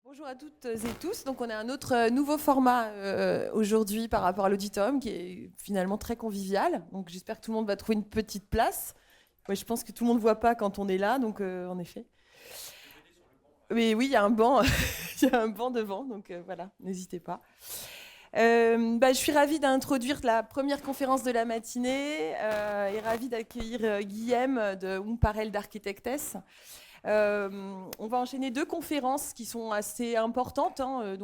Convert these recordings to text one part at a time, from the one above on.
Bonjour à toutes et tous. Donc, on a un autre nouveau format aujourd'hui par rapport à l'auditorium qui est finalement très convivial. Donc, j'espère que tout le monde va trouver une petite place. Ouais, je pense que tout le monde ne voit pas quand on est là, donc en effet. Mais oui, il y a un banc, il y a un banc devant, donc voilà, n'hésitez pas. Je suis ravie d'introduire la première conférence de la matinée et ravie d'accueillir Guillaume de Umparel d'Architectes. On va enchaîner deux conférences qui sont assez importantes, hein,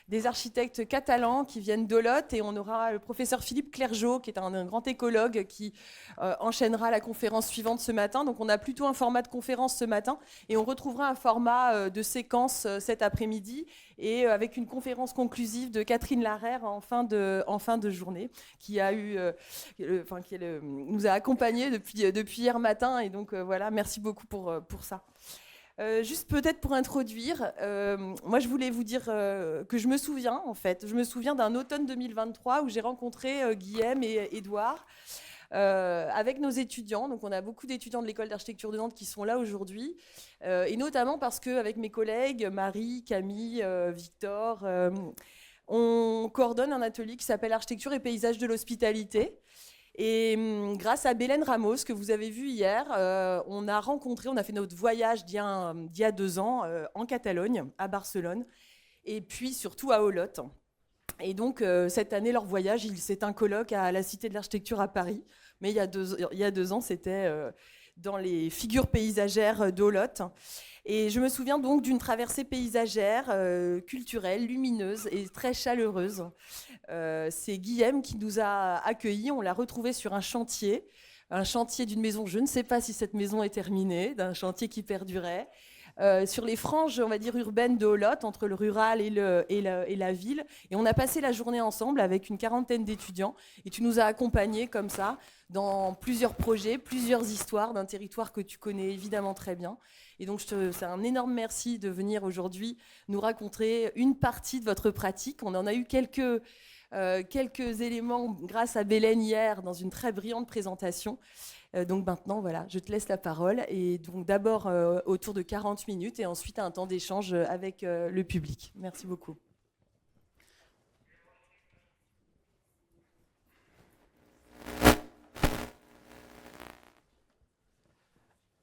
des architectes catalans qui viennent d'Olot, et on aura le professeur Philippe Clergeau, qui est un grand écologue, qui enchaînera la conférence suivante ce matin. Donc on a plutôt un format de conférence ce matin, et on retrouvera un format de séquence cet après-midi, et avec une conférence conclusive de Catherine Larère en fin de journée, qui a eu nous a accompagnés depuis hier matin. Et donc voilà, merci beaucoup pour ça. Juste peut-être pour introduire, moi je voulais vous dire que je me souviens, en fait, je me souviens d'un automne 2023 où j'ai rencontré Guillaume et Édouard avec nos étudiants. Donc on a beaucoup d'étudiants de l'école d'architecture de Nantes qui sont là aujourd'hui, et notamment parce qu'avec mes collègues Marie, Camille, Victor, on coordonne un atelier qui s'appelle Architecture et paysage de l'hospitalité. Et grâce à Bélène Ramos, que vous avez vu hier, on a fait notre voyage d'il y a 2 ans en Catalogne, à Barcelone, et puis surtout à Olot. Et donc, cette année, leur voyage, c'est un colloque à la Cité de l'Architecture à Paris. Mais il y a 2 ans, c'était dans les figures paysagères d'Olot. Et je me souviens donc d'une traversée paysagère, culturelle, lumineuse et très chaleureuse. C'est Guillaume qui nous a accueillis. On l'a retrouvé sur un chantier d'une maison. Je ne sais pas si cette maison est terminée, d'un chantier qui perdurait. Sur les franges, on va dire, urbaines de Olot, entre le rural et la ville. Et on a passé la journée ensemble avec une quarantaine d'étudiants. Et tu nous as accompagnés comme ça dans plusieurs projets, plusieurs histoires d'un territoire que tu connais évidemment très bien. Et donc, c'est un énorme merci de venir aujourd'hui nous raconter une partie de votre pratique. On en a eu quelques éléments grâce à Bélène hier dans une très brillante présentation. Donc maintenant, voilà, je te laisse la parole. Et donc d'abord autour de 40 minutes et ensuite un temps d'échange avec le public. Merci beaucoup.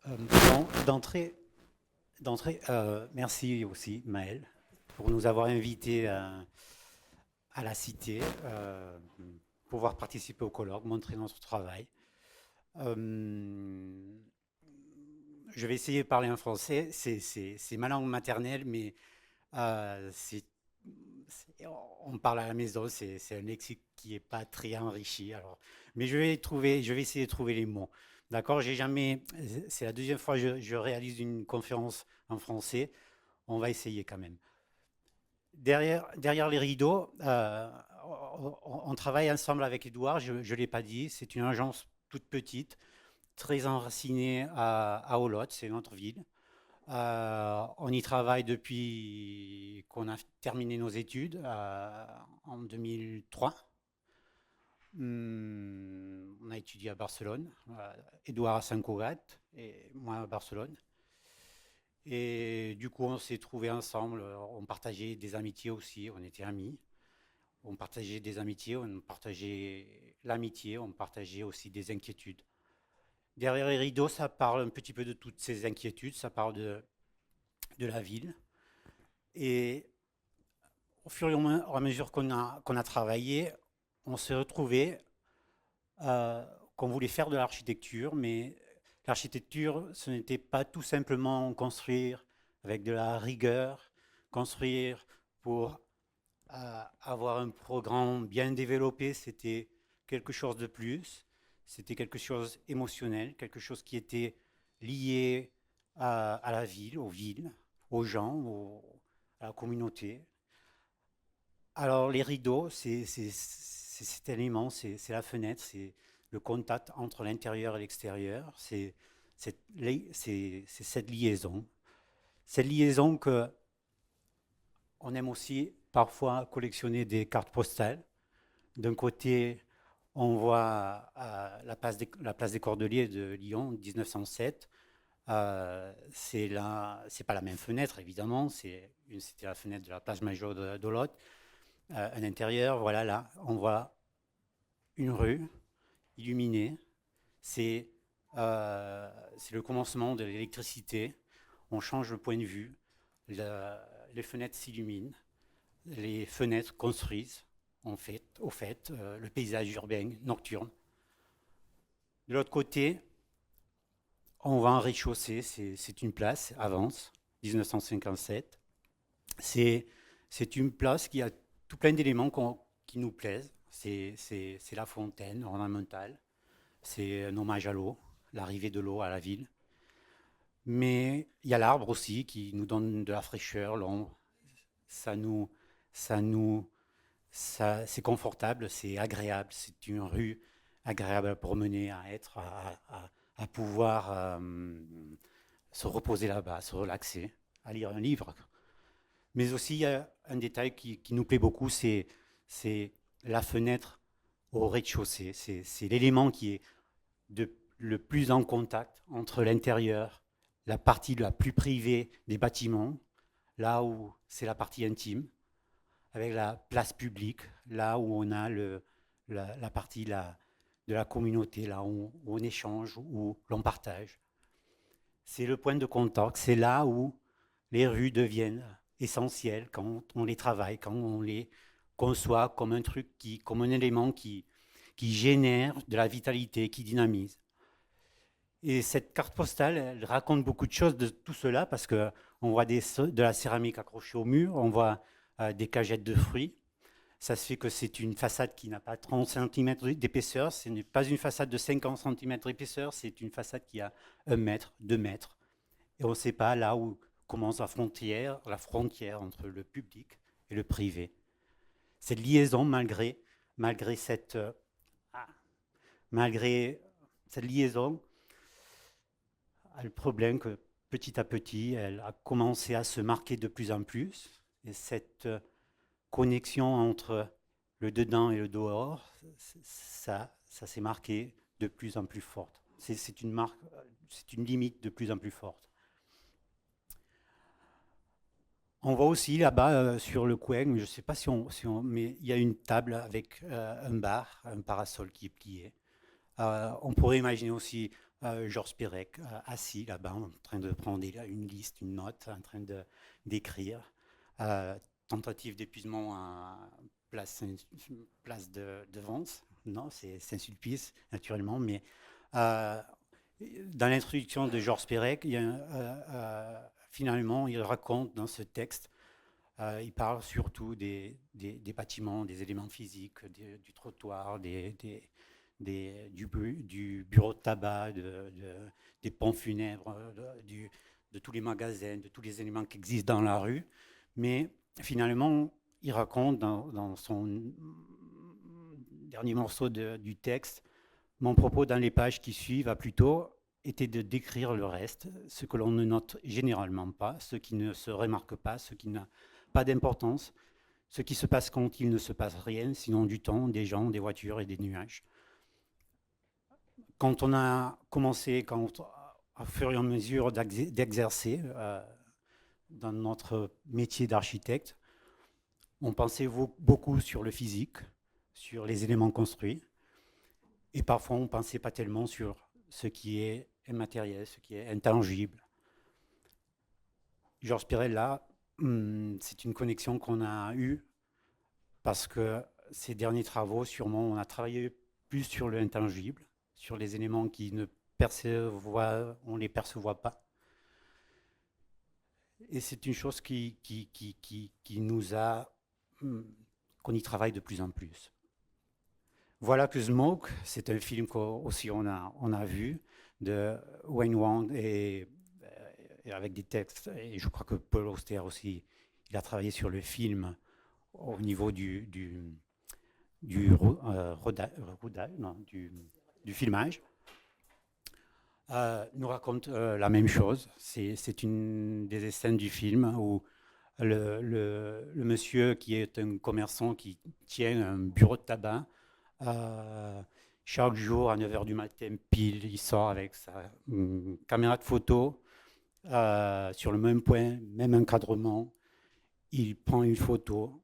Bon, d'entrée, merci aussi Maël pour nous avoir invités à la Cité, pouvoir participer au colloque, montrer notre travail. Je vais essayer de parler en français, c'est ma langue maternelle, mais euh, c'est- on parle à la maison, c'est un lexique qui n'est pas très enrichi. Alors, mais je vais essayer de trouver les mots. D'accord, c'est la deuxième fois que je réalise une conférence en français. On va essayer quand même. Derrière les rideaux, on travaille ensemble avec Edouard. Je ne l'ai pas dit, c'est une agence toute petite, très enracinée à Olot, c'est notre ville. On y travaille depuis qu'on a terminé nos études en 2003. On a étudié à Barcelone, Édouard à Sant Cugat et moi à Barcelone. Et du coup, on s'est trouvés ensemble, on partageait des amitiés aussi, on était amis. On partageait des amitiés, on partageait l'amitié, on partageait aussi des inquiétudes. Derrière les rideaux, ça parle un petit peu de toutes ces inquiétudes, ça parle de la ville. Et au fur et à mesure qu'on a travaillé, on s'est retrouvé qu'on voulait faire de l'architecture, mais l'architecture, ce n'était pas tout simplement construire avec de la rigueur, construire pour avoir un programme bien développé, c'était quelque chose de plus, c'était quelque chose émotionnel, quelque chose qui était lié à la ville, aux villes, aux gens, à la communauté. Alors les rideaux, c'est cet élément, c'est la fenêtre, c'est le contact entre l'intérieur et l'extérieur, c'est cette liaison. Cette liaison que on aime aussi parfois collectionner des cartes postales. D'un côté, on voit la place des Cordeliers de Lyon, 1907, C'est pas la même fenêtre, évidemment. C'était la fenêtre de la place Majeure de Lot. À l'intérieur, voilà, là, on voit une rue illuminée. C'est le commencement de l'électricité. On change le point de vue. Les fenêtres s'illuminent. Les fenêtres construisent, au fait, le paysage urbain nocturne. De l'autre côté, on va en rez-de-chaussée, c'est une place, Avance, 1957. C'est une place qui a tout plein d'éléments qui nous plaisent. C'est la fontaine ornementale, c'est un hommage à l'eau, l'arrivée de l'eau à la ville. Mais il y a l'arbre aussi qui nous donne de la fraîcheur, l'ombre. Ça nous, c'est confortable, c'est agréable, c'est une rue agréable à promener, à être, à pouvoir se reposer là-bas, se relaxer, à lire un livre. Mais aussi, il y a un détail qui nous plaît beaucoup, c'est la fenêtre au rez-de-chaussée. C'est l'élément qui est le plus en contact entre l'intérieur, la partie la plus privée des bâtiments, là où c'est la partie intime, avec la place publique, là où on a la partie de la communauté, là où on échange, où l'on partage. C'est le point de contact, c'est là où les rues deviennent essentielles quand on les travaille, quand on les conçoit comme un truc, comme un élément qui génère de la vitalité, qui dynamise. Et cette carte postale, elle raconte beaucoup de choses de tout cela, parce qu'on voit de la céramique accrochée au mur, on voit des cagettes de fruits. Ça se fait que c'est une façade qui n'a pas 30 cm d'épaisseur, ce n'est pas une façade de 50 cm d'épaisseur, c'est une façade qui a 1 mètre, 2 mètres. Et on ne sait pas là où commence la frontière entre le public et le privé. Cette liaison, malgré cette liaison, a le problème que petit à petit, elle a commencé à se marquer de plus en plus. Et cette connexion entre le dedans et le dehors, ça s'est marqué de plus en plus forte. C'est une limite de plus en plus forte. On voit aussi là-bas sur le coin, je ne sais pas mais il y a une table avec un bar, un parasol qui est plié. On pourrait imaginer aussi Georges Perec assis là-bas en train de prendre une liste, une note, en train d'écrire. Tentative d'épuisement à place de Vence. Non, c'est Saint-Sulpice, naturellement, mais dans l'introduction de Georges Perec, finalement, il raconte dans ce texte, il parle surtout des bâtiments, des éléments physiques, du trottoir, du bureau de tabac, des ponts funèbres, de tous les magasins, de tous les éléments qui existent dans la rue. Mais finalement, il raconte dans son dernier morceau du texte, mon propos dans les pages qui suivent a plutôt été de décrire le reste, ce que l'on ne note généralement pas, ce qui ne se remarque pas, ce qui n'a pas d'importance, ce qui se passe quand il ne se passe rien, sinon du temps, des gens, des voitures et des nuages. Quand on a commencé, à fur et à mesure d'exercer dans notre métier d'architecte, on pensait beaucoup sur le physique, sur les éléments construits, et parfois on ne pensait pas tellement sur ce qui est immatériel, ce qui est intangible. Georges Perec, là, c'est une connexion qu'on a eue parce que ces derniers travaux, sûrement, on a travaillé plus sur l'intangible, sur les éléments qui ne on ne les perçoit pas. Et c'est une chose qui nous a, qu'on y travaille de plus en plus. Voilà que Smoke, c'est un film qu'aussi on a vu, de Wayne Wang, et avec des textes, et je crois que Paul Auster aussi, il a travaillé sur le film au niveau du filmage. Nous raconte la même chose. C'est une des scènes du film où le monsieur qui est un commerçant qui tient un bureau de tabac, chaque jour à 9h du matin pile, il sort avec sa caméra de photo sur le même point, même encadrement. Il prend une photo,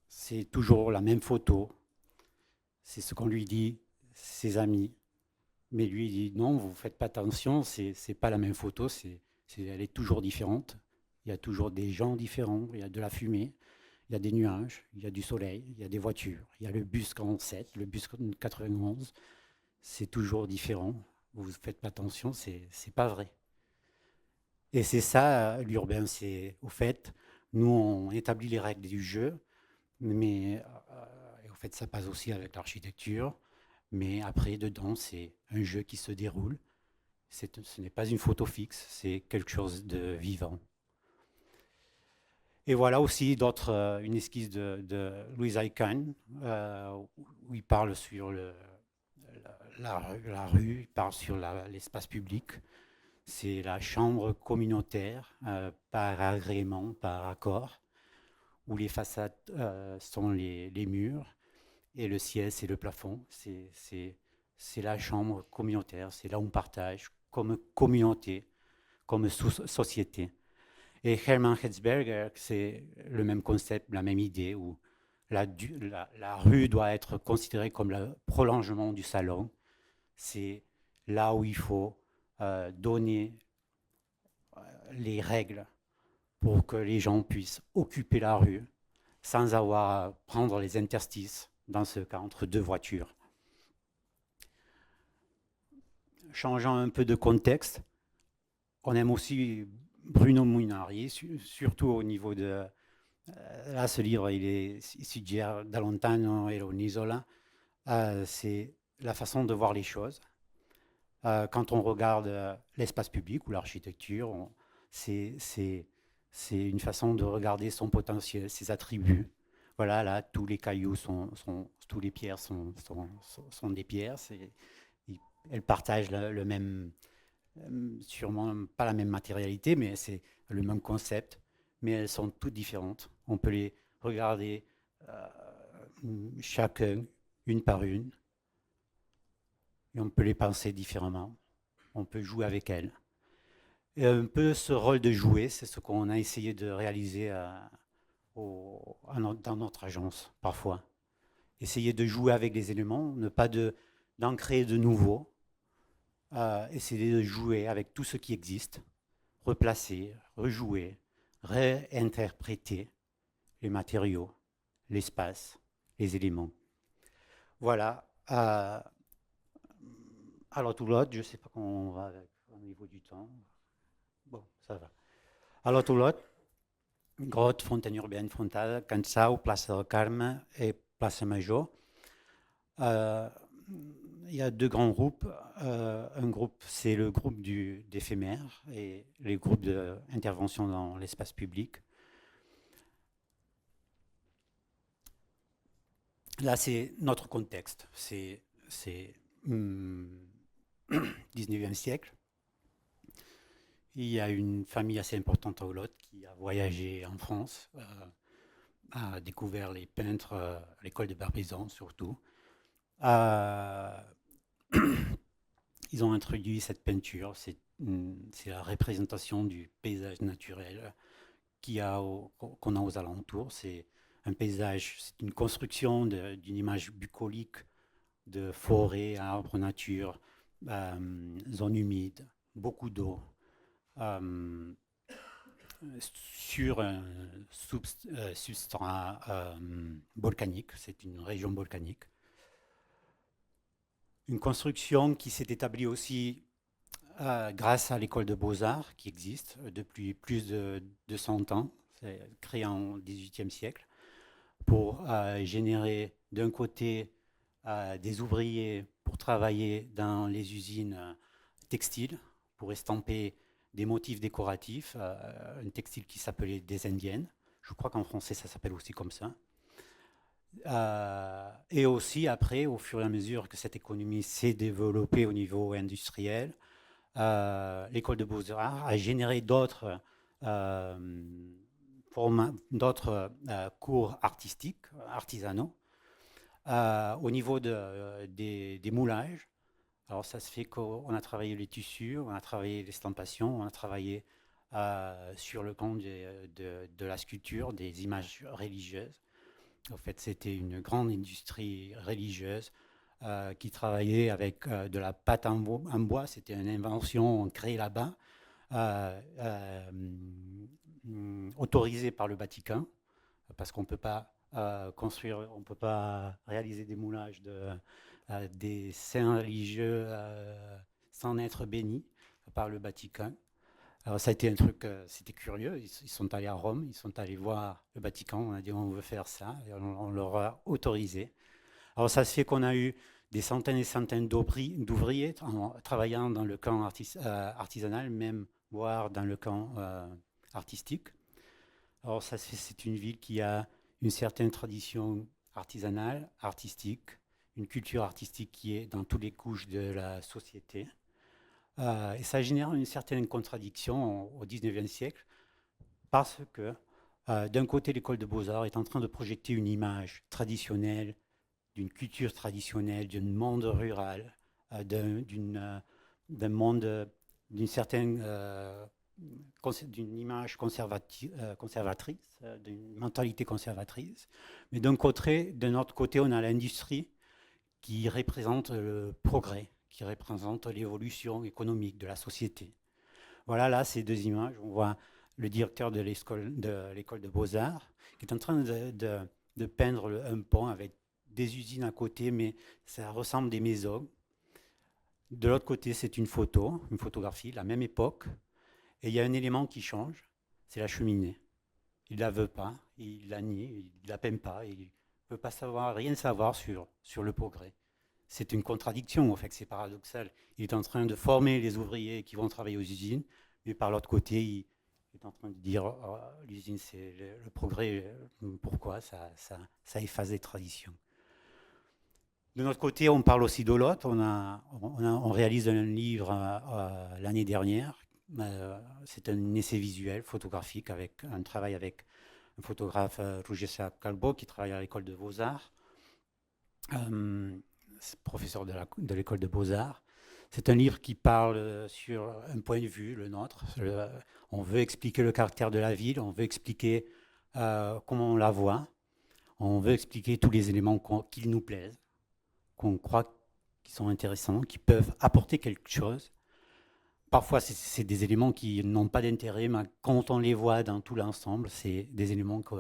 c'est toujours la même photo. C'est ce qu'on lui dit, ses amis. Mais lui, il dit non, vous ne faites pas attention, c'est pas la même photo, elle est toujours différente. Il y a toujours des gens différents, il y a de la fumée, il y a des nuages, il y a du soleil, il y a des voitures, il y a le bus 47, le bus 91. C'est toujours différent. Vous ne faites pas attention, c'est pas vrai. Et c'est ça, l'urbain, c'est au fait, nous, on établit les règles du jeu, mais et au fait, ça passe aussi avec l'architecture. Mais après, dedans, c'est un jeu qui se déroule. Ce n'est pas une photo fixe, c'est quelque chose de vivant. Et voilà aussi une esquisse de Louis Aycan, où il parle sur la rue, il parle sur l'espace public. C'est la chambre communautaire, par agrément, par accord, où les façades sont les murs et le ciel, c'est le plafond. C'est la chambre communautaire, c'est là où on partage comme communauté, comme société. Et Hermann Hertzberger, c'est le même concept, la même idée, où la rue doit être considérée comme le prolongement du salon. C'est là où il faut donner les règles pour que les gens puissent occuper la rue sans avoir à prendre les interstices, dans ce cas entre deux voitures. Changeant un peu de contexte, on aime aussi Bruno Munari, surtout au niveau de... Là, ce livre, il est Sugger da lontano e un'isola. C'est la façon de voir les choses. Quand on regarde l'espace public ou l'architecture, c'est une façon de regarder son potentiel, ses attributs. Voilà, là, tous les cailloux tous les pierres sont des pierres. Elles partagent le même, sûrement pas la même matérialité, mais c'est le même concept. Mais elles sont toutes différentes. On peut les regarder euh, chacun, une par une, et on peut les penser différemment. On peut jouer avec elles. Et un peu ce rôle de jouer, c'est ce qu'on a essayé de réaliser dans notre agence, parfois. Essayer de jouer avec les éléments, ne pas d'en créer de nouveaux, essayer de jouer avec tout ce qui existe, replacer, rejouer, réinterpréter les matériaux, l'espace, les éléments. Voilà. Alors tout l'autre, je ne sais pas comment on va au niveau du temps. Bon, ça va. Alors tout l'autre, grotte, fontaine urbaine, frontale, Cansau, Place del Carme et Place Major. Il y a deux grands groupes. Un groupe, c'est le groupe d'éphémères et les groupes d'intervention dans l'espace public. Là, c'est notre contexte. C'est 19e siècle. Il y a une famille assez importante à Olot qui a voyagé en France, a découvert les peintres, l'école de Barbizon surtout. Ils ont introduit cette peinture, c'est la représentation du paysage naturel qu'on a aux alentours. C'est un paysage, c'est une construction d'une image bucolique de forêt, arbres, nature, zone humide, beaucoup d'eau, sur un substrat volcanique, c'est une région volcanique. Une construction qui s'est établie aussi grâce à l'école de Beaux-Arts qui existe depuis plus de 200 ans, créée en XVIIIe siècle, pour générer d'un côté des ouvriers pour travailler dans les usines textiles, pour estamper des motifs décoratifs, un textile qui s'appelait des Indiennes. Je crois qu'en français ça s'appelle aussi comme ça. Et aussi après, au fur et à mesure que cette économie s'est développée au niveau industriel, l'école de Beaux-Arts a généré d'autres cours artistiques, artisanaux, au niveau des moulages. Alors ça se fait qu'on a travaillé les tissus, on a travaillé l'estampation, on a travaillé sur le camp de la sculpture, des images religieuses. En fait, c'était une grande industrie religieuse qui travaillait avec de la pâte en bois. C'était une invention créée là-bas, autorisée par le Vatican, parce qu'on ne peut pas construire, on ne peut pas réaliser des moulages des saints religieux sans être bénis par le Vatican. Alors ça a été un truc, c'était curieux, ils sont allés à Rome, ils sont allés voir le Vatican, on a dit on veut faire ça, et on leur a autorisé. Alors ça se fait qu'on a eu des centaines et centaines d'ouvriers travaillant dans le camp artisanal, même voire dans le camp artistique. Alors ça se fait, c'est une ville qui a une certaine tradition artisanale, artistique, une culture artistique qui est dans toutes les couches de la société. Et ça génère une certaine contradiction au XIXe siècle parce que d'un côté, l'école de beaux-arts est en train de projeter une image traditionnelle, d'une culture traditionnelle, d'un monde rural, d'un monde, d'une certaine, d'une image conservatrice, d'une mentalité conservatrice. Mais d'un autre côté, on a l'industrie qui représente le progrès, qui représente l'évolution économique de la société. Voilà, là, ces deux images, on voit le directeur de l'école de beaux-arts qui est en train de peindre un pont avec des usines à côté, mais ça ressemble des maisons. De l'autre côté, c'est une photographie, la même époque, et il y a un élément qui change, c'est la cheminée. Il ne la veut pas, il la nie, il ne la peint pas, il ne veut pas rien savoir sur le progrès. C'est une contradiction, en fait, c'est paradoxal. Il est en train de former les ouvriers qui vont travailler aux usines, mais par l'autre côté, il est en train de dire oh, l'usine, c'est le progrès, pourquoi ça efface des traditions. De notre côté, on parle aussi de l'autre. On réalise un livre l'année dernière. C'est un essai visuel, photographique, avec un travail avec un photographe, Rugesa Calbo, qui travaille à l'école de Beaux-Arts. Professeur de l'école de Beaux-Arts. C'est un livre qui parle sur un point de vue, le nôtre. On veut expliquer le caractère de la ville, on veut expliquer comment on la voit, on veut expliquer tous les éléments qui nous plaisent, qu'on croit qui sont intéressants, qui peuvent apporter quelque chose. Parfois, c'est des éléments qui n'ont pas d'intérêt, mais quand on les voit dans tout l'ensemble, c'est des éléments qui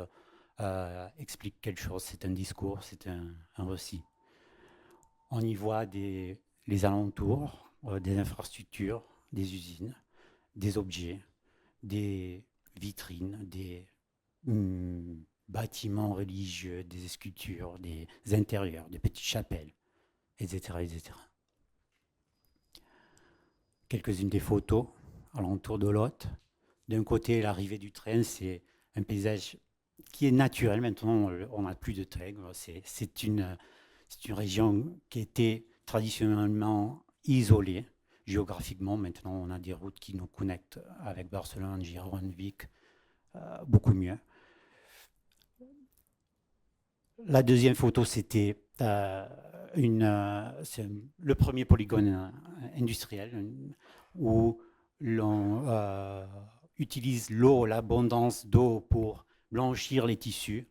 expliquent quelque chose. C'est un discours, c'est un récit. On y voit les alentours, des infrastructures, des usines, des objets, des vitrines, des bâtiments religieux, des sculptures, des intérieurs, des petites chapelles, etc., etc. Quelques-unes des photos alentour de l'autre. D'un côté, l'arrivée du train, c'est un paysage qui est naturel. Maintenant, on n'a plus de train. C'est une région qui était traditionnellement isolée géographiquement. Maintenant, on a des routes qui nous connectent avec Barcelone, Gérone, Vic, beaucoup mieux. La deuxième photo, c'était le premier polygone industriel où l'on utilise l'eau, l'abondance d'eau pour blanchir les tissus.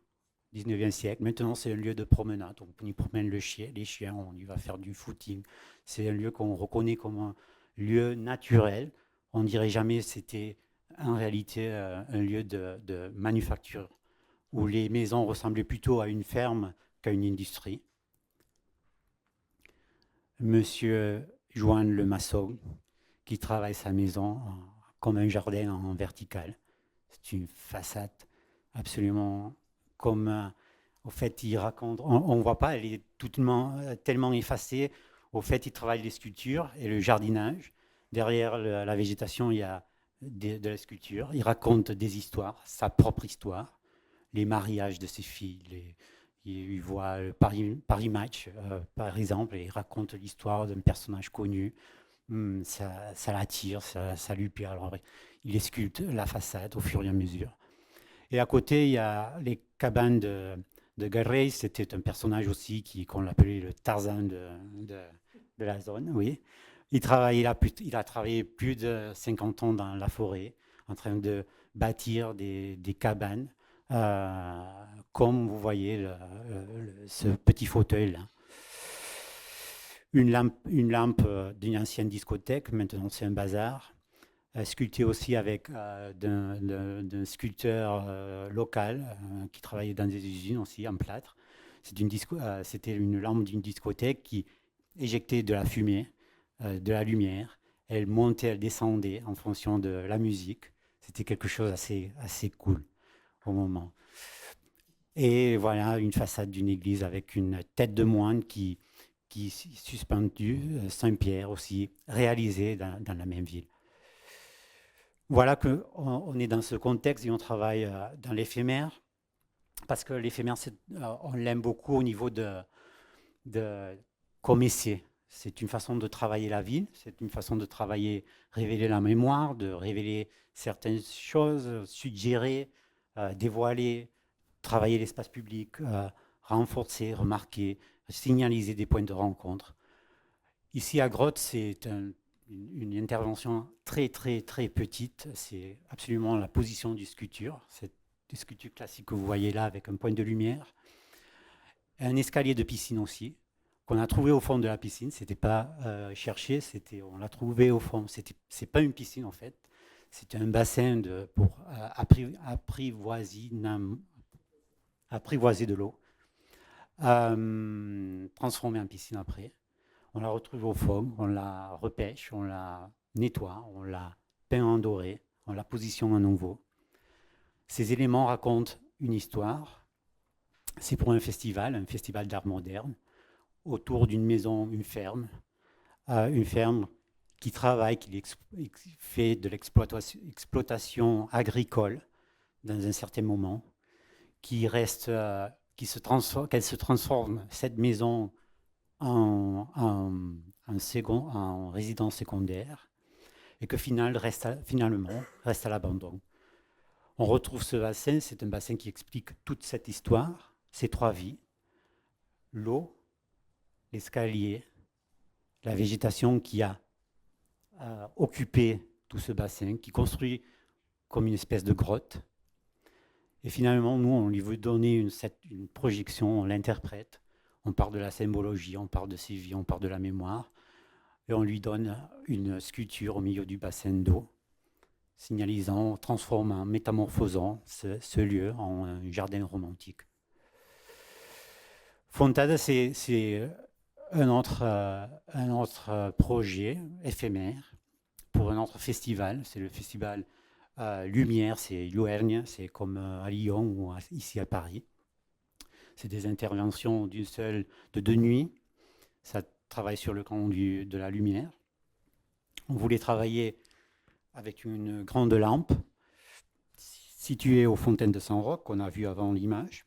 19e siècle. Maintenant, c'est un lieu de promenade. On y promène les chiens, on y va faire du footing. C'est un lieu qu'on reconnaît comme un lieu naturel. On ne dirait jamais que c'était en réalité un lieu de manufacture où les maisons ressemblaient plutôt à une ferme qu'à une industrie. Monsieur Joan Le Maçon, qui travaille sa maison comme un jardin en vertical. C'est une façade absolument comme, au fait, il raconte, on ne voit pas, elle est tellement effacée. Au fait, il travaille les sculptures et le jardinage. Derrière la végétation, il y a de la sculpture. Il raconte des histoires, sa propre histoire, les mariages de ses filles. Il voit le Paris Match, par exemple, et il raconte l'histoire d'un personnage connu. Ça l'attire, ça lui plaît. Alors, il sculpte la façade au fur et à mesure. Et à côté, il y a les cabanes de Garrey. C'était un personnage aussi qu'on l'appelait le Tarzan de la zone. Oui. Il a travaillé plus de 50 ans dans la forêt, en train de bâtir des cabanes, comme vous voyez ce petit fauteuil-là. Une lampe d'une ancienne discothèque, maintenant c'est un bazar, sculpté aussi avec d'un sculpteur local qui travaillait dans des usines aussi en plâtre. C'était une lampe d'une discothèque qui éjectait de la fumée, de la lumière. Elle montait, elle descendait en fonction de la musique. C'était quelque chose assez cool au moment. Et voilà une façade d'une église avec une tête de moine qui suspendue, Saint-Pierre aussi, réalisé dans la même ville. Voilà qu'on est dans ce contexte et on travaille dans l'éphémère, parce que l'éphémère, on l'aime beaucoup au niveau comme essai. C'est une façon de travailler la ville, c'est une façon de travailler, révéler la mémoire, de révéler certaines choses, suggérer, dévoiler, travailler l'espace public, renforcer, remarquer, signaliser des points de rencontre. Ici à Grotte, c'est une intervention très petite. C'est absolument la position du sculpture. C'est des sculptures classiques que vous voyez là avec un point de lumière. Un escalier de piscine aussi, qu'on a trouvé au fond de la piscine. C'était pas cherché, on l'a trouvé au fond. C'est pas une piscine en fait. C'était un bassin pour apprivoiser de l'eau, transformé en piscine après. On la retrouve au fond, on la repêche, on la nettoie, on la peint en doré, on la positionne à nouveau. Ces éléments racontent une histoire. C'est pour un festival d'art moderne, autour d'une maison, une ferme qui travaille, qui fait de l'exploitation agricole dans un certain moment, qu'elle se transforme, cette maison, en résidence secondaire, et que finalement reste à l'abandon. On retrouve ce bassin, c'est un bassin qui explique toute cette histoire, ces trois vies, l'eau, l'escalier, la végétation qui a occupé tout ce bassin, qui construit comme une espèce de grotte. Et finalement, nous, on lui veut donner une projection, on l'interprète, on parle de la symbologie, on parle de ses vies, on parle de la mémoire, et on lui donne une sculpture au milieu du bassin d'eau, signalisant, transformant, métamorphosant ce lieu en un jardin romantique. Fontade, c'est un autre projet éphémère pour un autre festival. C'est le festival Lumière, c'est Luergne, c'est comme à Lyon ou ici à Paris. C'est des interventions de 2 nuits. Ça travaille sur le camp de la lumière. On voulait travailler avec une grande lampe située aux fontaines de Saint-Roch, qu'on a vu avant l'image.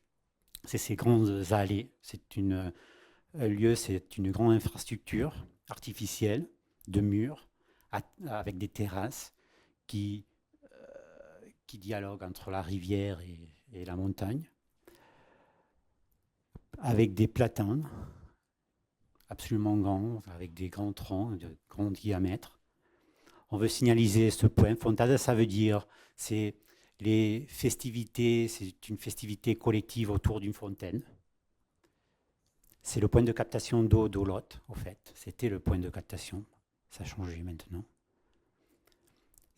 C'est ces grandes allées. C'est une grande infrastructure artificielle de murs avec des terrasses qui dialoguent entre la rivière et la montagne, avec des platanes absolument grands, avec des grands troncs de grand diamètre. On veut signaliser ce point. Fontade, ça veut dire, c'est les festivités, c'est une festivité collective autour d'une fontaine. C'est le point de captation d'eau d'Olotte, au fait. C'était le point de captation. Ça a changé maintenant.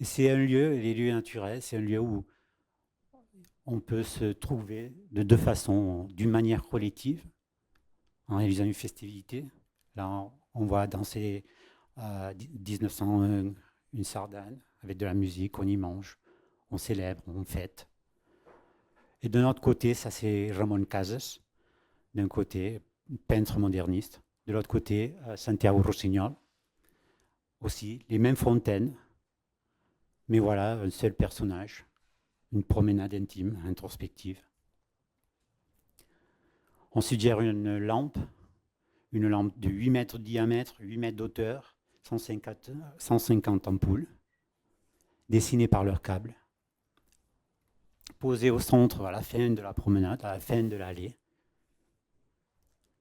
Et c'est un lieu, les lieux naturels, c'est un lieu où on peut se trouver de deux façons, d'une manière collective, en réalisant une festivité. Là, on va danser 1901 une sardane avec de la musique, on y mange, on célèbre, on fête. Et de notre côté, ça c'est Ramon Casas, d'un côté, peintre moderniste. De l'autre côté, Santiago Rossignol, aussi, les mêmes fontaines, mais voilà, un seul personnage, une promenade intime, introspective. On suggère une lampe de 8 mètres de diamètre, 8 mètres d'auteur, 150 ampoules, dessinées par leur câble, posées au centre, à la fin de la promenade, à la fin de l'allée,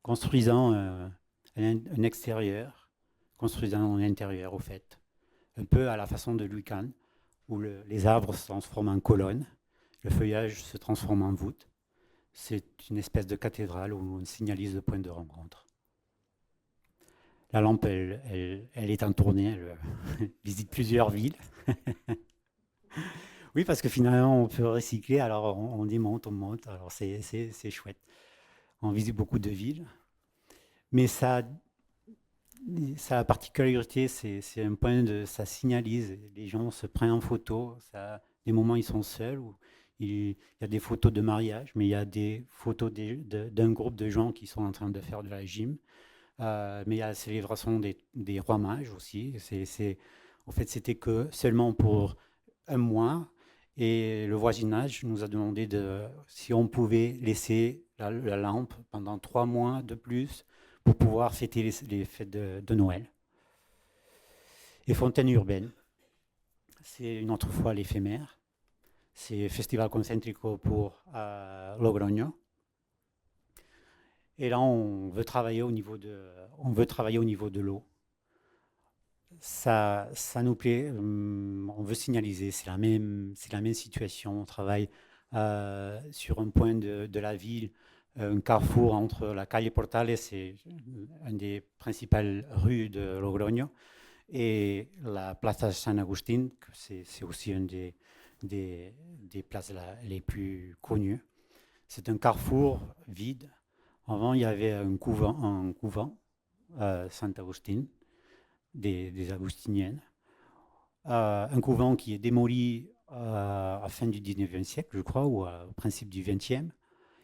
construisant un extérieur, construisant un intérieur, au fait, un peu à la façon de Louis Kahn, où les arbres se transforment en colonnes, le feuillage se transforme en voûte. C'est une espèce de cathédrale où on signalise le point de rencontre. La lampe, elle est en tournée, elle visite plusieurs villes. Oui, parce que finalement, on peut recycler, alors on démonte, on monte, alors c'est chouette. On visite beaucoup de villes, mais ça a la particularité, c'est un point de, ça signalise, les gens se prennent en photo, des moments ils sont seuls, où il y a des photos de mariage, mais il y a des photos d'un groupe de gens qui sont en train de faire de la gym. Mais il y a la célébration des rois mages aussi. En fait, c'était que seulement pour un mois. Et le voisinage nous a demandé si on pouvait laisser la lampe pendant 3 mois de plus pour pouvoir fêter les fêtes de Noël. Et Fontaine urbaine, c'est une autre fois l'éphémère. C'est Festival Concentrico pour Logroño. Et là, on veut travailler au niveau de l'eau. Ça nous plaît, on veut signaliser, c'est la même situation. On travaille sur un point de la ville, un carrefour entre la calle Portales, c'est une des principales rues de Logroño, et la Plaza San Agustín, que c'est aussi une des places les plus connues. C'est un carrefour vide. Avant, il y avait un couvent Saint Agustín, des Agustiniennes. Un couvent qui est démoli à la fin du 19e siècle, je crois, ou au principe du 20e.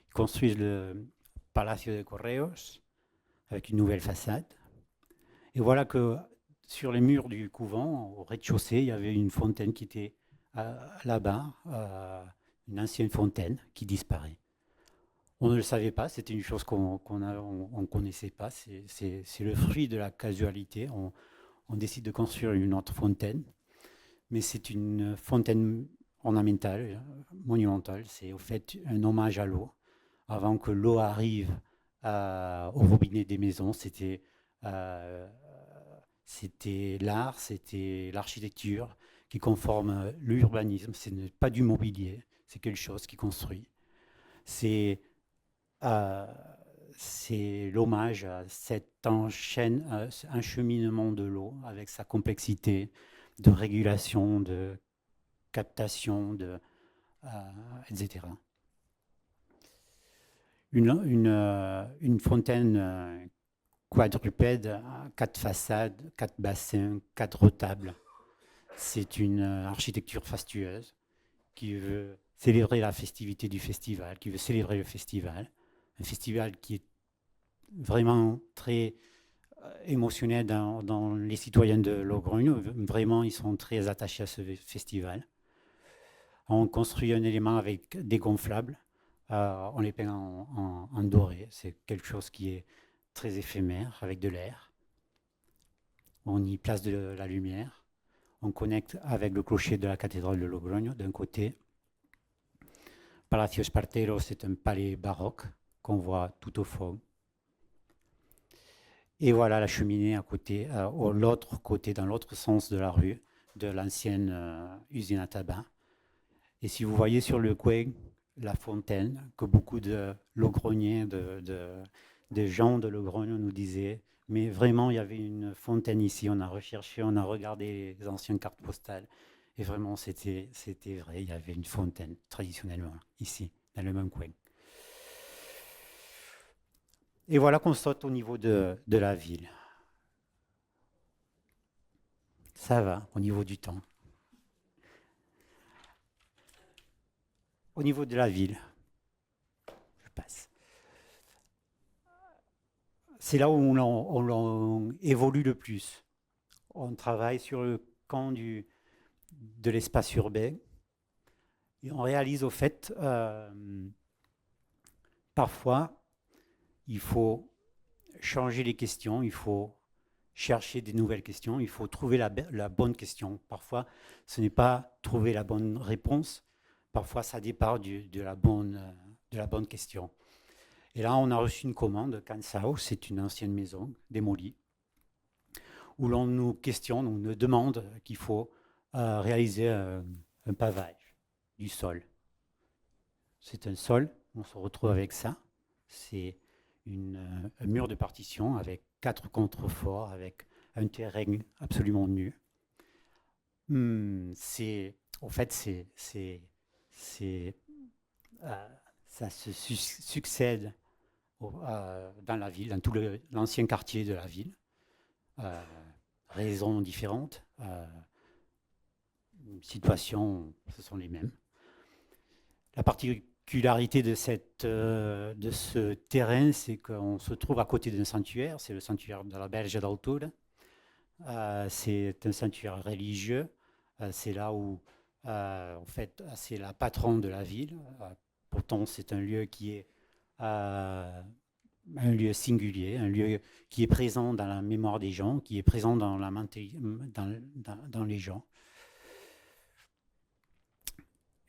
Ils construisent le Palacio de Correos avec une nouvelle façade. Et voilà que sur les murs du couvent, au rez-de-chaussée, il y avait une fontaine qui était là-bas, une ancienne fontaine qui disparaît. On ne le savait pas, c'était une chose qu'on ne connaissait pas. C'est le fruit de la casualité. On décide de construire une autre fontaine, mais c'est une fontaine ornementale, monumentale. C'est au fait un hommage à l'eau. Avant que l'eau arrive au robinet des maisons, c'était l'art, c'était l'architecture qui conforme l'urbanisme. Ce n'est pas du mobilier, c'est quelque chose qui construit. C'est l'hommage à cet encheminement de l'eau avec sa complexité de régulation, de captation, etc. Une fontaine quadrupède, 4 façades, 4 bassins, 4 retables. C'est une architecture fastueuse qui veut célébrer la festivité du festival, qui veut célébrer le festival. Un festival qui est vraiment très émotionnel dans les citoyens de Logroño. Vraiment, ils sont très attachés à ce festival. On construit un élément avec des gonflables. On les peint en doré. C'est quelque chose qui est très éphémère, avec de l'air. On y place de la lumière. On connecte avec le clocher de la cathédrale de Logroño d'un côté. Palacio Espartero, c'est un palais baroque qu'on voit tout au fond. Et voilà la cheminée à côté, l'autre côté, dans l'autre sens de la rue, de l'ancienne usine à tabac. Et si vous voyez sur le coin la fontaine, que beaucoup de Logrognais, de gens de Logroño nous disaient, mais vraiment il y avait une fontaine ici, on a recherché, on a regardé les anciennes cartes postales, et vraiment c'était vrai, il y avait une fontaine traditionnellement ici, dans le même coin. Et voilà qu'on saute au niveau de la ville. Ça va, au niveau du temps. Au niveau de la ville, je passe. C'est là où on évolue le plus. On travaille sur le camp de l'espace urbain. Et on réalise au fait, parfois, il faut changer les questions, il faut chercher des nouvelles questions, il faut trouver la bonne question. Parfois, ce n'est pas trouver la bonne réponse, parfois ça départ de la bonne question. Et là, on a reçu une commande, Cansao, c'est une ancienne maison démolie, où l'on nous questionne, on nous demande qu'il faut réaliser un pavage du sol. C'est un sol, on se retrouve avec ça. C'est un mur de partition avec 4 contreforts, avec un terrain absolument nu. En fait, c'est, euh, ça se succède dans la ville, dans tout l'ancien quartier de la ville. Euh, Raisons différentes, situations, ce sont les mêmes. La particularité de ce terrain, c'est qu'on se trouve à côté d'un sanctuaire, c'est le sanctuaire de la Belge d'Altura. C'est un sanctuaire religieux. C'est là où, en fait, c'est la patronne de la ville. Pourtant, c'est un lieu qui est un lieu singulier, un lieu qui est présent dans la mémoire des gens, qui est présent dans dans les gens.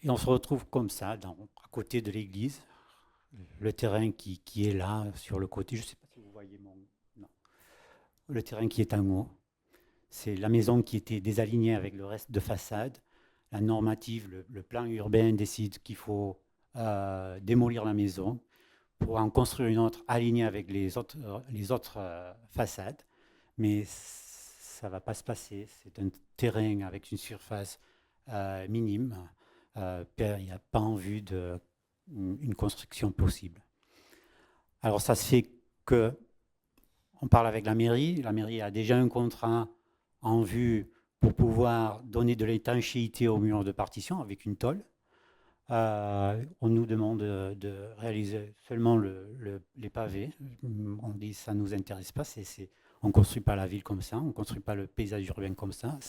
Et on se retrouve comme ça, à côté de l'église, le terrain qui est là, sur le côté. Je ne sais pas si vous voyez mon... Non. Le terrain qui est en haut. C'est la maison qui était désalignée avec le reste de façade. La normative, le plan urbain décide qu'il faut démolir la maison pour en construire une autre alignée avec les autres façades. Mais ça ne va pas se passer. C'est un terrain avec une surface minime. Il n'y a pas en vue d'une construction possible. Alors ça se fait que on parle avec la mairie. La mairie a déjà un contrat en vue pour pouvoir donner de l'étanchéité au mur de partition avec une tôle. On nous demande de réaliser seulement les pavés. On dit ça ne nous intéresse pas. On ne construit pas la ville comme ça, on ne construit pas le paysage urbain comme ça.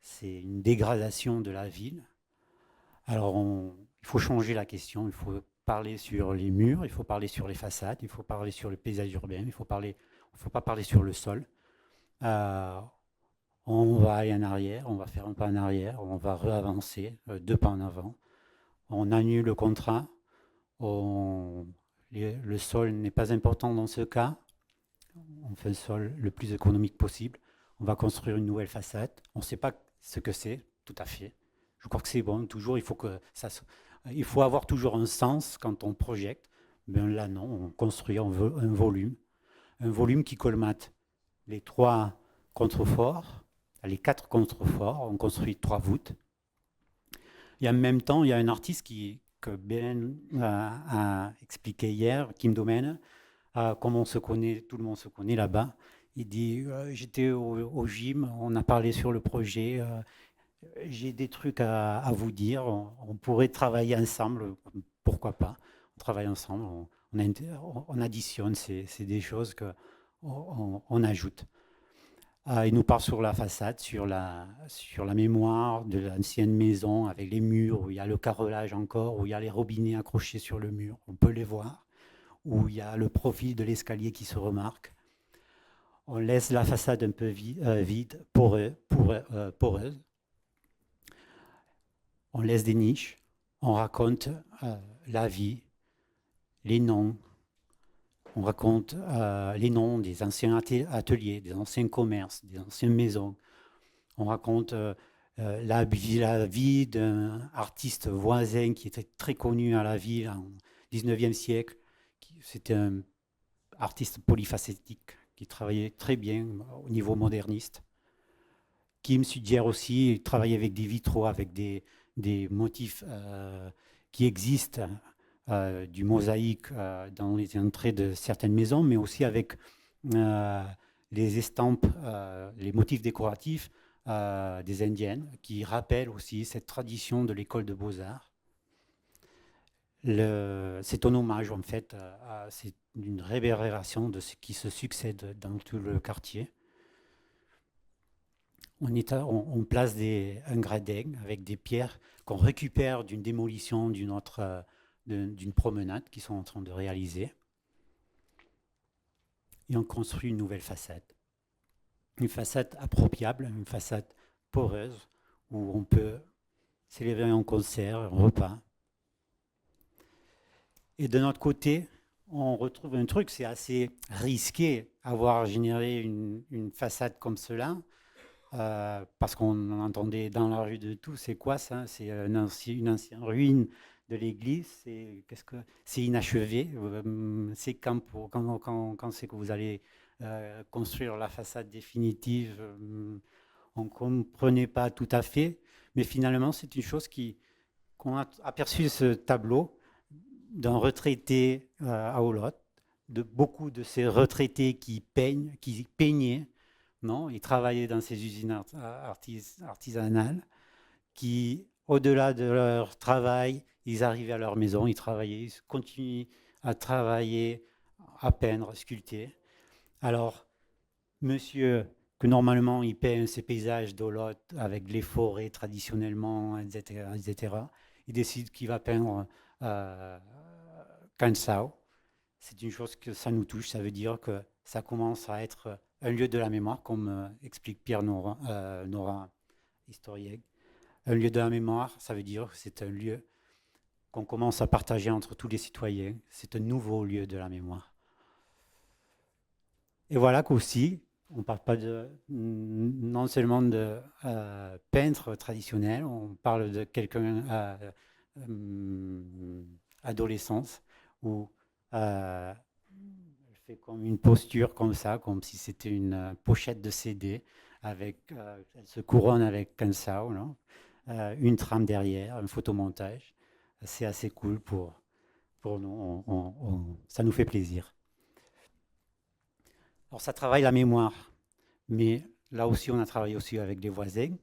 C'est une dégradation de la ville. Alors il faut changer la question, il faut parler sur les murs, il faut parler sur les façades, il faut parler sur le paysage urbain, il ne faut pas parler sur le sol. On va aller en arrière, on va faire un pas en arrière, on va réavancer, 2 pas en avant. On annule le contrat. Le sol n'est pas important dans ce cas. On fait un sol le plus économique possible. On va construire une nouvelle façade. On ne sait pas ce que c'est, tout à fait. Je crois que c'est bon. Toujours, il faut avoir toujours un sens quand on projette. Ben là, non, on construit un volume qui colmate les 3 contreforts, les 4 contreforts. On construit 3 voûtes. Et en même temps, il y a un artiste que Ben a expliqué hier, Kim Domen, comme on se connaît, tout le monde se connaît là-bas. Il dit, j'étais au gym, on a parlé sur le projet, j'ai des trucs à vous dire, on pourrait travailler ensemble, pourquoi pas. On travaille ensemble, on additionne, c'est des choses qu'on ajoute. Il nous parle sur la façade, sur la mémoire de l'ancienne maison, avec les murs, où il y a le carrelage encore, où il y a les robinets accrochés sur le mur, on peut les voir, où il y a le profil de l'escalier qui se remarque. On laisse la façade un peu vide, poreuse. On laisse des niches, on raconte la vie, les noms. On raconte les noms des anciens ateliers, des anciens commerces, des anciennes maisons. On raconte la vie d'un artiste voisin qui était très connu à la ville en 19e siècle. C'était un artiste polyfacétique qui travaillait très bien au niveau moderniste. Kim suggère aussi travailler avec des vitraux, avec des motifs qui existent, du mosaïque dans les entrées de certaines maisons, mais aussi avec les estampes, les motifs décoratifs des Indiennes, qui rappellent aussi cette tradition de l'école de beaux-arts. C'est un hommage, en fait, c'est une réverbération de ce qui se succède dans tout le quartier. On place un gradin avec des pierres qu'on récupère d'une démolition d'une promenade qu'ils sont en train de réaliser. Et on construit une nouvelle façade. Une façade appropriable, une façade poreuse, où on peut célébrer un concert, un repas. Et de notre côté, on retrouve un truc, c'est assez risqué avoir généré une façade comme cela. parce qu'on entendait dans la rue de tout, c'est quoi ça? C'est une ancienne ruine de l'église, c'est inachevé. C'est quand c'est que vous allez construire la façade définitive? On ne comprenait pas tout à fait, mais finalement, c'est une chose qu'on a aperçu ce tableau d'un retraité à Olot, de beaucoup de ces retraités qui peignaient, non, ils travaillaient dans ces usines artisanales, qui, au-delà de leur travail, ils arrivaient à leur maison, ils travaillaient, ils continuaient à travailler, à peindre, à sculpter. Alors, monsieur, que normalement il peint ses paysages d'Olot avec les forêts traditionnellement, etc., etc., il décide qu'il va peindre euh, Kansao. C'est une chose que ça nous touche, ça veut dire que ça commence à être un lieu de la mémoire, comme explique Pierre Nora, historien. Un lieu de la mémoire, ça veut dire que c'est un lieu qu'on commence à partager entre tous les citoyens. C'est un nouveau lieu de la mémoire. Et voilà qu'aussi, on ne parle pas non seulement de peintre traditionnel, on parle de quelqu'un adolescence où elle fait comme une posture comme ça, comme si c'était une pochette de CD, elle se couronne avec un sao, une trame derrière, un photomontage. C'est assez cool pour nous, ça nous fait plaisir. Alors ça travaille la mémoire, mais là aussi on a travaillé aussi avec les voisins.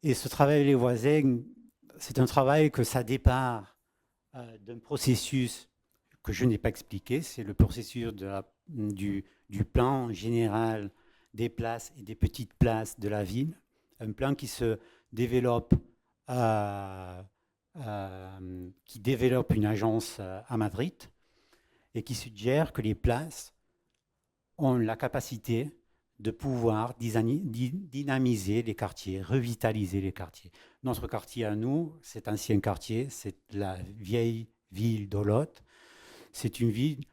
Et ce travail avec les voisins, c'est un travail que ça départ d'un processus que je n'ai pas expliqué, c'est le processus du plan général des places et des petites places de la ville, un plan qui se développe, qui développe une agence à Madrid et qui suggère que les places ont la capacité de pouvoir dynamiser les quartiers, revitaliser les quartiers. Notre quartier à nous, cet ancien quartier, c'est la vieille ville d'Olot. C'est une ville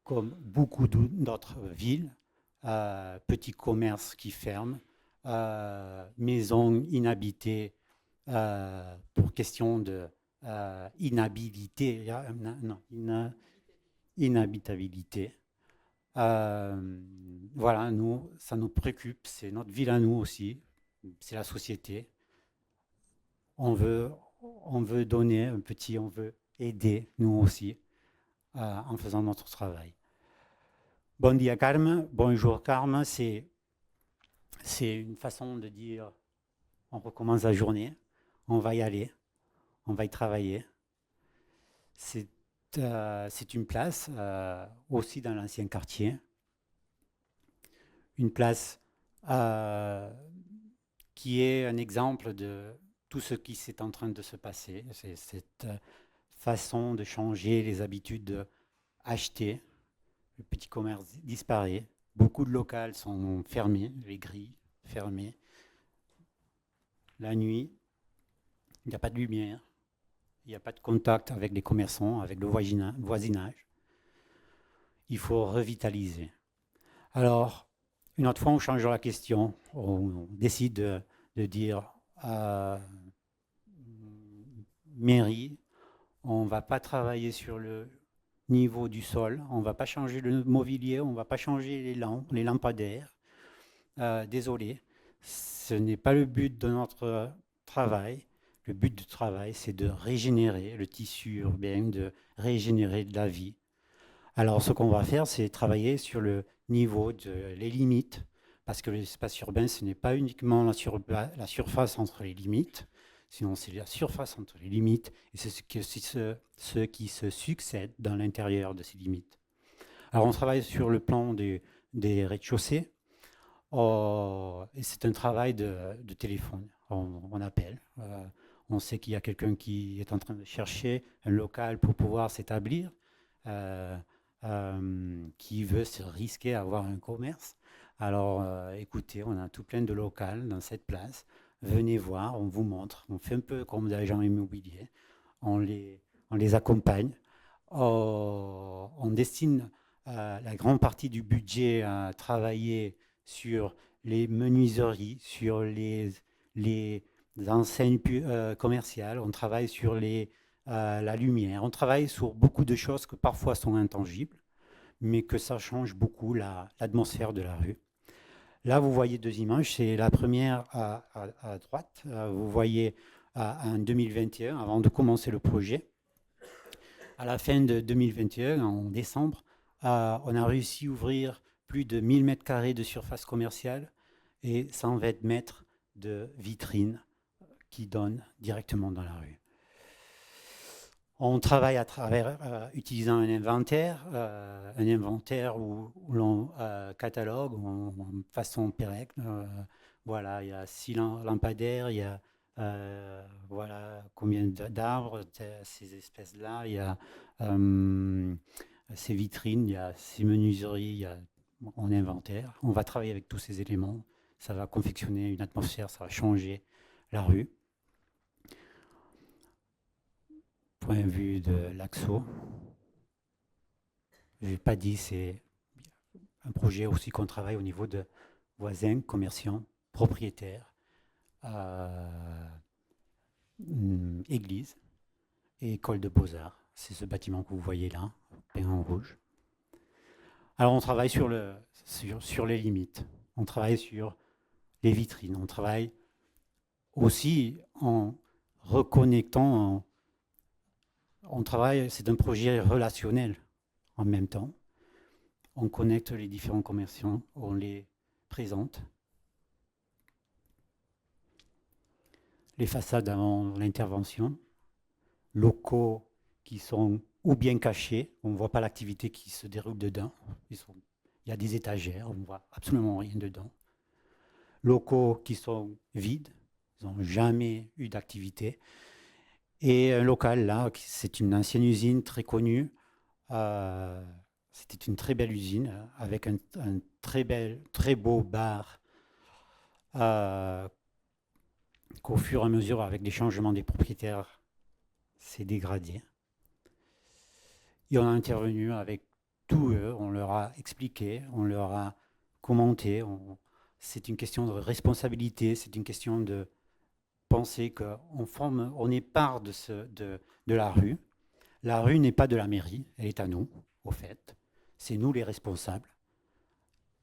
comme beaucoup d'autres villes, petits commerces qui ferment, maisons inhabitées pour question de inhabilité, inhabitabilité. Voilà, nous, ça nous préoccupe, c'est notre ville à nous aussi, c'est la société. On veut, on veut donner un petit, on veut aider nous aussi en faisant notre travail. Bon dia Carme, bonjour Carme, c'est une façon de dire on recommence la journée, on va y aller, on va y travailler. C'est une place aussi dans l'ancien quartier, une place qui est un exemple de tout ce qui s'est en train de se passer. C'est cette façon de changer les habitudes d'acheter. Le petit commerce disparaît. Beaucoup de locales sont fermés, les grilles fermées. La nuit, il n'y a pas de lumière, il n'y a pas de contact avec les commerçants, avec le voisinage. Il faut revitaliser. Alors, une autre fois, on change la question. On décide de dire mairie, on ne va pas travailler sur le niveau du sol, on ne va pas changer le mobilier, on ne va pas changer les lampadaires. Désolé, ce n'est pas le but de notre travail. Le but du travail, c'est de régénérer le tissu urbain, de régénérer de la vie. Alors, ce qu'on va faire, c'est travailler sur le niveau les limites, parce que l'espace urbain, ce n'est pas uniquement la surface entre les limites, sinon c'est la surface entre les limites, et c'est ce qui se succède dans l'intérieur de ces limites. Alors, on travaille sur le plan des rez-de-chaussée, et c'est un travail de téléphone. On appelle. On sait qu'il y a quelqu'un qui est en train de chercher un local pour pouvoir s'établir, qui veut se risquer à avoir un commerce. Alors, écoutez, on a tout plein de locales dans cette place. Venez voir, on vous montre. On fait un peu comme des agents immobiliers. On les accompagne. On destine la grande partie du budget à travailler sur les menuiseries, sur les enseignes commerciales, on travaille sur la lumière, on travaille sur beaucoup de choses que parfois sont intangibles, mais que ça change beaucoup l'atmosphère de la rue. Là, vous voyez deux images. C'est la première à droite. Vous voyez en 2021, avant de commencer le projet. À la fin de 2021, en décembre, on a réussi à ouvrir plus de 1000 mètres carrés de surface commerciale et 120 mètres de vitrines qui donnent directement dans la rue. On travaille à travers, utilisant un inventaire où l'on catalogue en façon pérenne. Voilà, il y a 6 lampadaires, il y a voilà combien d'arbres, ces espèces-là, il y a ces vitrines, il y a ces menuiseries, il y a en inventaire. On va travailler avec tous ces éléments. Ça va confectionner une atmosphère, ça va changer la rue. Point de vue de l'AXO, je n'ai pas dit, c'est un projet aussi qu'on travaille au niveau de voisins, commerçants, propriétaires, église et école de beaux-arts. C'est ce bâtiment que vous voyez là, peint en rouge. Alors on travaille sur les limites, on travaille sur les vitrines, on travaille aussi en reconnectant, on travaille, c'est un projet relationnel en même temps. On connecte les différents commerçants, on les présente. Les façades avant l'intervention, locaux qui sont ou bien cachés, on ne voit pas l'activité qui se déroule dedans. Il y a des étagères, on ne voit absolument rien dedans. Locaux qui sont vides, ils n'ont jamais eu d'activité. Et un local là, c'est une ancienne usine très connue. C'était une très belle usine avec un très beau bar qu'au fur et à mesure, avec les changements des propriétaires, s'est dégradé. Et on a intervenu avec tous eux, on leur a expliqué, on leur a commenté. C'est une question de responsabilité, c'est une question de penser on est part de la rue. La rue n'est pas de la mairie, elle est à nous, au fait. C'est nous les responsables.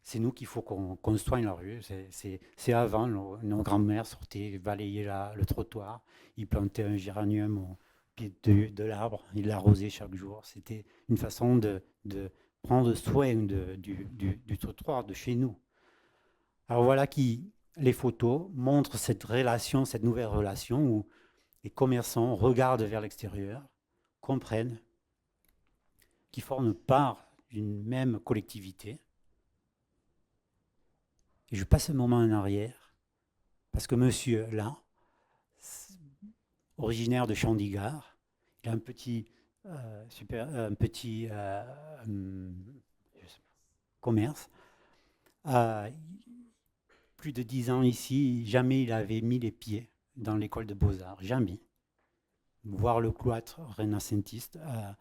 C'est nous qu'il faut qu'on soigne la rue. C'est avant, nos grands-mères sortaient balayer le trottoir, ils plantaient un géranium au pied de l'arbre, ils l'arrosaient chaque jour. C'était une façon de prendre soin du trottoir de chez nous. Alors voilà les photos montrent cette relation, cette nouvelle relation où les commerçants regardent vers l'extérieur, comprennent qu'ils forment part d'une même collectivité. Et je passe un moment en arrière, parce que monsieur, là, originaire de Chandigarh, il a un petit commerce. Plus de 10 ans ici, jamais il avait mis les pieds dans l'école de beaux-arts, jamais. Voir le cloître renacentiste, il ne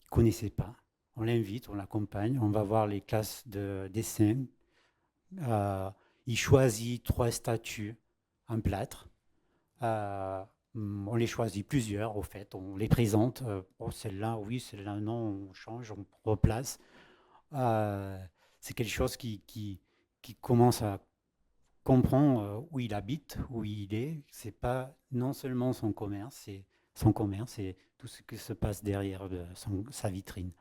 connaissait pas. On l'invite, on l'accompagne, on va voir les classes de dessin. Il choisit 3 statues en plâtre. On les choisit plusieurs, au fait. On les présente. Celle-là, oui, celle-là, non. On change, on replace. C'est quelque chose qui commence à comprendre où il habite, où il est. C'est pas non seulement son commerce, c'est tout ce qui se passe derrière sa vitrine.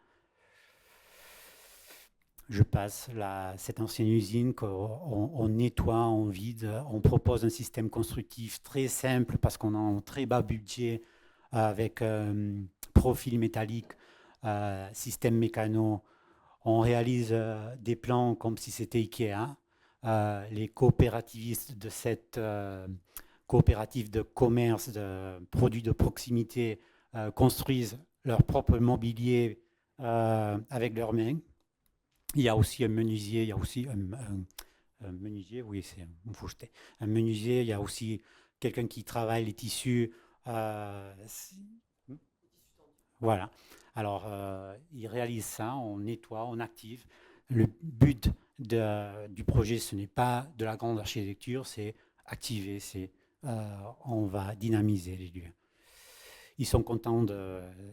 Je passe cette ancienne usine qu'on nettoie, on vide, on propose un système constructif très simple parce qu'on a un très bas budget avec profil métallique, système mécano. On réalise des plans comme si c'était Ikea. Les coopérativistes de cette coopérative de commerce, de produits de proximité, construisent leur propre mobilier avec leurs mains. Il y a aussi un menuisier, il y a aussi un menuisier, oui, c'est un menuisier, il y a aussi quelqu'un qui travaille les tissus. Voilà. Alors, il réalise ça, on nettoie, on active. Le but du projet, ce n'est pas de la grande architecture, c'est activer, on va dynamiser les lieux. Ils sont contents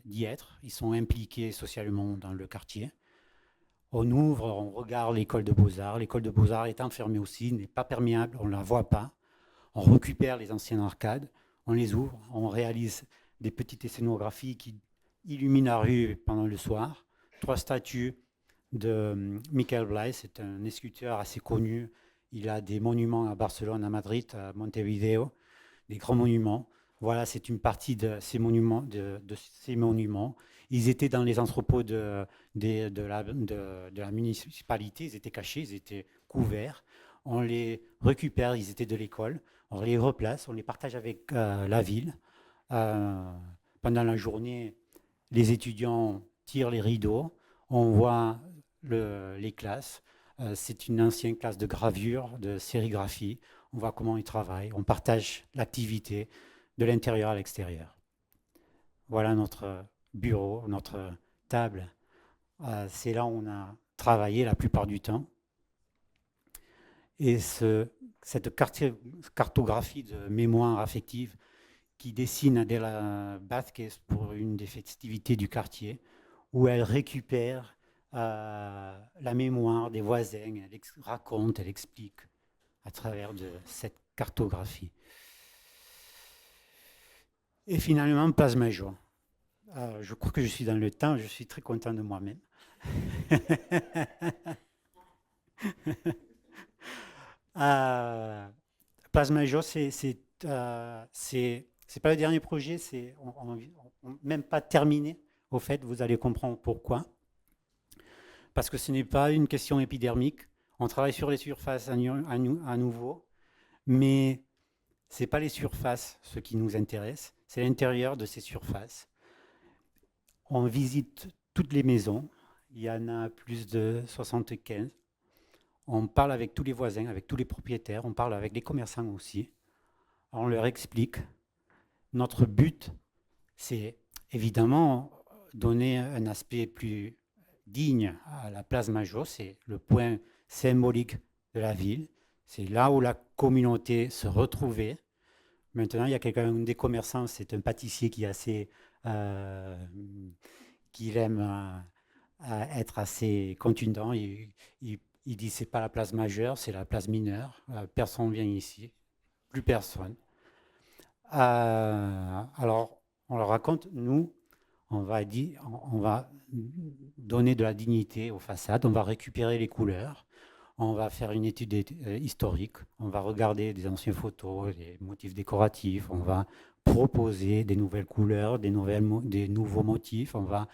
d'y être, ils sont impliqués socialement dans le quartier. On ouvre, on regarde l'école de Beaux-Arts. L'école de Beaux-Arts est enfermée aussi, n'est pas perméable, on ne la voit pas. On récupère les anciennes arcades, on les ouvre, on réalise des petites scénographies qui illuminent la rue pendant le soir. 3 statues de Michael Blay, c'est un sculpteur assez connu. Il a des monuments à Barcelone, à Madrid, à Montevideo, des grands monuments. Voilà, c'est une partie de ces monuments. Ces monuments. Ils étaient dans les entrepôts de la municipalité, ils étaient cachés, ils étaient couverts. On les récupère, ils étaient de l'école, on les replace, on les partage avec la ville. Euh, Pendant la journée, les étudiants tirent les rideaux, on voit les classes. C'est une ancienne classe de gravure, de sérigraphie. On voit comment ils travaillent, on partage l'activité de l'intérieur à l'extérieur. Voilà notre bureau, notre table. C'est là où on a travaillé la plupart du temps. Et cette cartographie de mémoire affective qui dessine Adela Vázquez pour une des festivités du quartier, où elle récupère la mémoire des voisins, elle raconte, elle explique à travers de cette cartographie. Et finalement, Place Major. Je crois que je suis dans le temps, je suis très content de moi-même. Place Major, c'est pas le dernier projet, c'est même pas terminé. Au fait, vous allez comprendre pourquoi. Parce que ce n'est pas une question épidermique. On travaille sur les surfaces à nouveau, mais ce n'est pas les surfaces ce qui nous intéresse, c'est l'intérieur de ces surfaces. On visite toutes les maisons, il y en a plus de 75. On parle avec tous les voisins, avec tous les propriétaires, on parle avec les commerçants aussi. On leur explique. Notre but, c'est évidemment donner un aspect plus digne à la place Major, c'est le point symbolique de la ville. C'est là où la communauté se retrouvait. Maintenant, il y a quelqu'un des commerçants, c'est un pâtissier qui est assez, qui aime être assez contundent. Il dit c'est pas la place majeure, c'est la place mineure. Personne vient ici, plus personne. Alors, on leur raconte, nous, on va donner de la dignité aux façades, on va récupérer les couleurs, on va faire une étude historique, on va regarder des anciennes photos, des motifs décoratifs, on va proposer des nouvelles couleurs, des nouveaux motifs, on va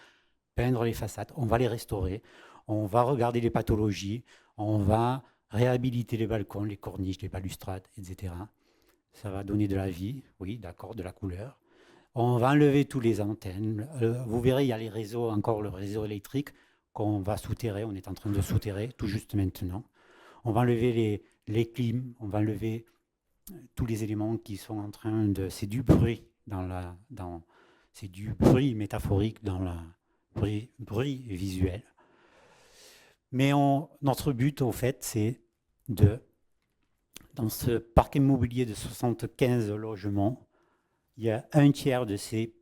peindre les façades, on va les restaurer, on va regarder les pathologies, on va réhabiliter les balcons, les corniches, les balustrades, etc. Ça va donner de la vie, oui, d'accord, de la couleur. On va enlever tous les antennes. Vous verrez, il y a les réseaux, encore le réseau électrique qu'on va souterrer. On est en train de souterrer tout juste maintenant. On va enlever les clims, on va enlever tous les éléments qui sont en train de... C'est du bruit c'est du bruit métaphorique dans le bruit visuel. Mais notre but, au fait, c'est dans ce parc immobilier de 75 logements, il y a un tiers de ces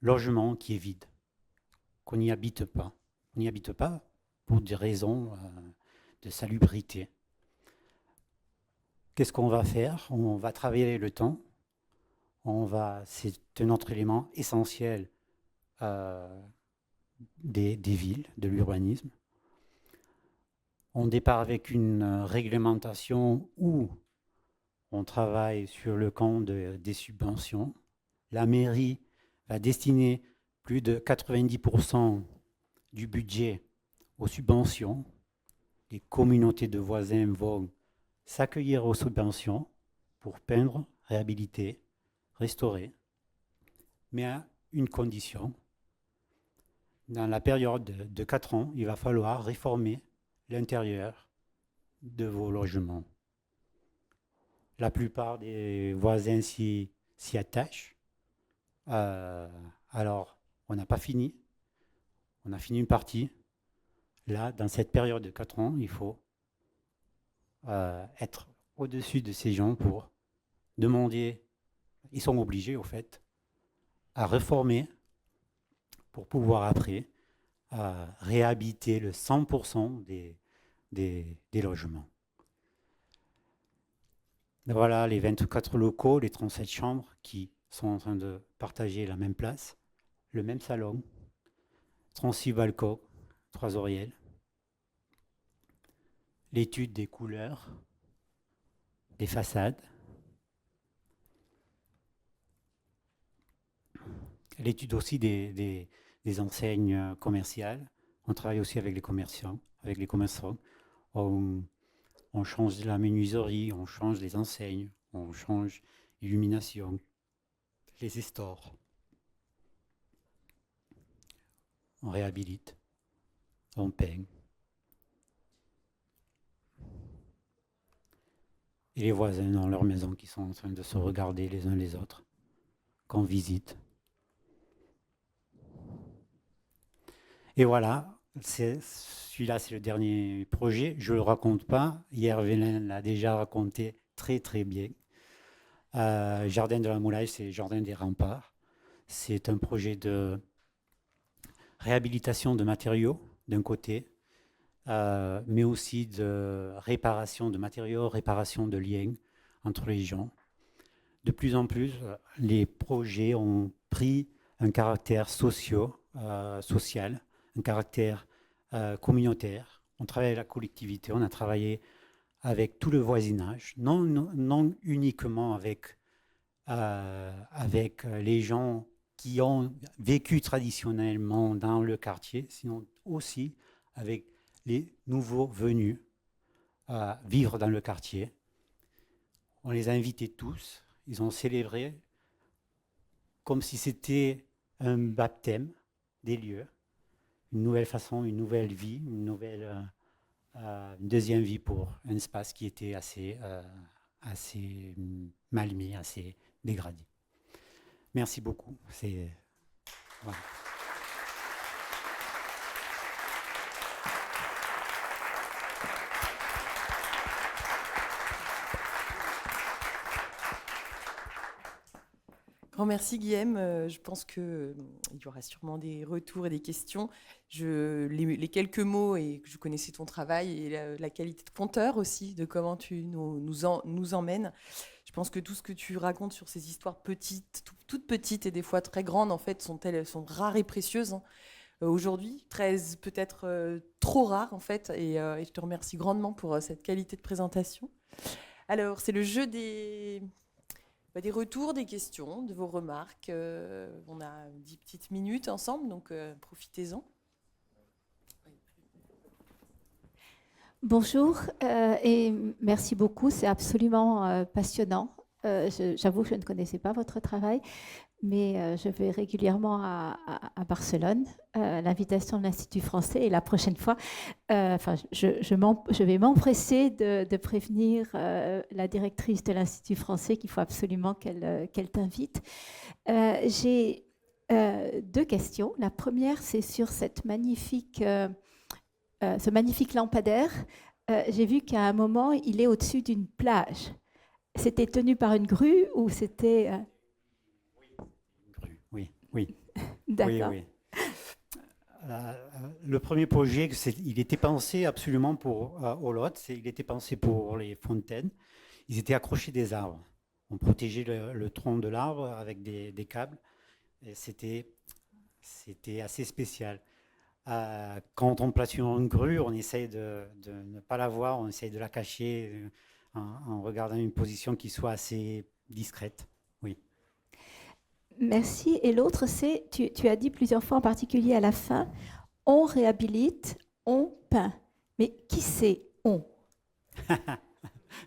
logements qui est vide, qu'on n'y habite pas. On n'y habite pas pour des raisons de salubrité. Qu'est-ce qu'on va faire? On va travailler le temps. C'est un autre élément essentiel des villes, de l'urbanisme. On départ avec une réglementation où on travaille sur le compte des subventions. La mairie va destiner plus de 90% du budget aux subventions. Les communautés de voisins vont s'accueillir aux subventions pour peindre, réhabiliter, restaurer, mais à une condition. Dans la période de 4 ans, il va falloir réformer l'intérieur de vos logements. La plupart des voisins s'y attachent. Alors, on n'a pas fini. On a fini une partie. Là, dans cette période de 4 ans, il faut être au-dessus de ces gens pour demander, ils sont obligés au fait, à reformer pour pouvoir après réhabiter le 100% des logements. Voilà les 24 locaux, les 37 chambres qui sont en train de partager la même place, le même salon, 36 balcons, 3 oriels, l'étude des couleurs, des façades, l'étude aussi des enseignes commerciales. On travaille aussi avec les commerçants. On change la menuiserie, on change les enseignes, on change l'illumination, les estores. On réhabilite, on peint. Et les voisins dans leur maison qui sont en train de se regarder les uns les autres, qu'on visite. Et voilà, celui-là, c'est le dernier projet. Je ne le raconte pas. Hier, Vélin l'a déjà raconté très, très bien. Jardin de la Moulaille, c'est le Jardin des Remparts. C'est un projet de réhabilitation de matériaux, d'un côté, mais aussi de réparation de matériaux, réparation de liens entre les gens. De plus en plus, les projets ont pris un caractère social, un caractère communautaire. On travaille avec la collectivité, on a travaillé avec tout le voisinage, non uniquement avec les gens qui ont vécu traditionnellement dans le quartier, sinon aussi avec les nouveaux venus à vivre dans le quartier. On les a invités tous, ils ont célébré comme si c'était un baptême des lieux, une nouvelle façon, une nouvelle vie, une deuxième vie pour un espace qui était assez mal mis, assez dégradé. Merci beaucoup. Voilà. Grand merci Guillaume. Je pense qu'il y aura sûrement des retours et des questions. Les quelques mots, et que je connaissais ton travail et la qualité de conteur aussi, de comment tu nous emmènes. Je pense que tout ce que tu racontes sur ces histoires petites, toutes petites et des fois très grandes, en fait, sont rares et précieuses. Aujourd'hui, peut-être trop rares en fait, et je te remercie grandement pour cette qualité de présentation. Alors, c'est le jeu des retours, des questions, de vos remarques. On a 10 petites minutes ensemble, donc profitez-en. Bonjour et merci beaucoup, c'est absolument passionnant. J'avoue que je ne connaissais pas votre travail, mais je vais régulièrement à Barcelone, à l'invitation de l'Institut français, et la prochaine fois, je vais m'empresser de prévenir la directrice de l'Institut français qu'il faut absolument qu'elle t'invite. J'ai deux questions. La première, c'est sur ce magnifique lampadaire. J'ai vu qu'à un moment, il est au-dessus d'une plage. C'était tenu par une grue ou c'était... Oui. D'accord. Oui. Le premier projet, il était pensé absolument pour Olot, il était pensé pour les fontaines. Ils étaient accrochés des arbres. On protégeait le tronc de l'arbre avec des câbles. Et c'était assez spécial. Quand on place une grue, on essaye de ne pas la voir, on essaye de la cacher en regardant une position qui soit assez discrète. Oui. Merci. Et l'autre, c'est, tu as dit plusieurs fois, en particulier à la fin, on réhabilite, on peint. Mais qui c'est on?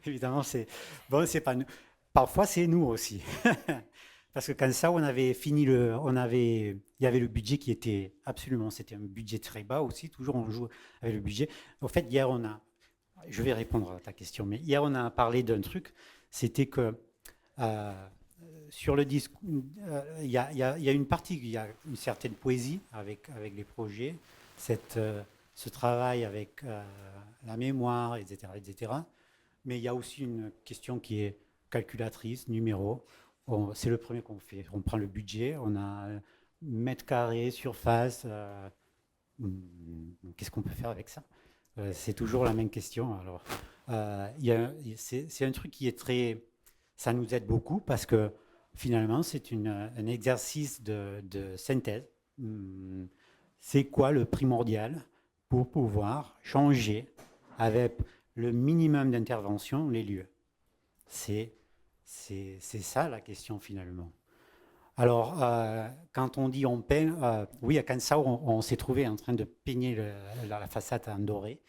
Évidemment, c'est pas nous. Parfois, c'est nous aussi. Parce que quand ça, on avait fini il y avait le budget qui était c'était un budget très bas aussi. Toujours, on joue avec le budget. Au fait, hier, je vais répondre à ta question, mais hier, on a parlé d'un truc. C'était que sur le disque, il y a une partie, il y a une certaine poésie avec les projets, ce travail avec la mémoire, etc., etc. Mais il y a aussi une question qui est calculatrice, numéro. C'est le premier qu'on fait. On prend le budget, on a mètre carré, surface. Qu'est-ce qu'on peut faire avec ça? C'est toujours la même question. Alors, c'est un truc qui est très... Ça nous aide beaucoup parce que finalement, c'est un exercice de synthèse. C'est quoi le primordial pour pouvoir changer avec le minimum d'intervention les lieux? C'est ça la question finalement. Alors, quand on dit on peint, oui, à Kansao, on s'est trouvé en train de peigner la façade en doré.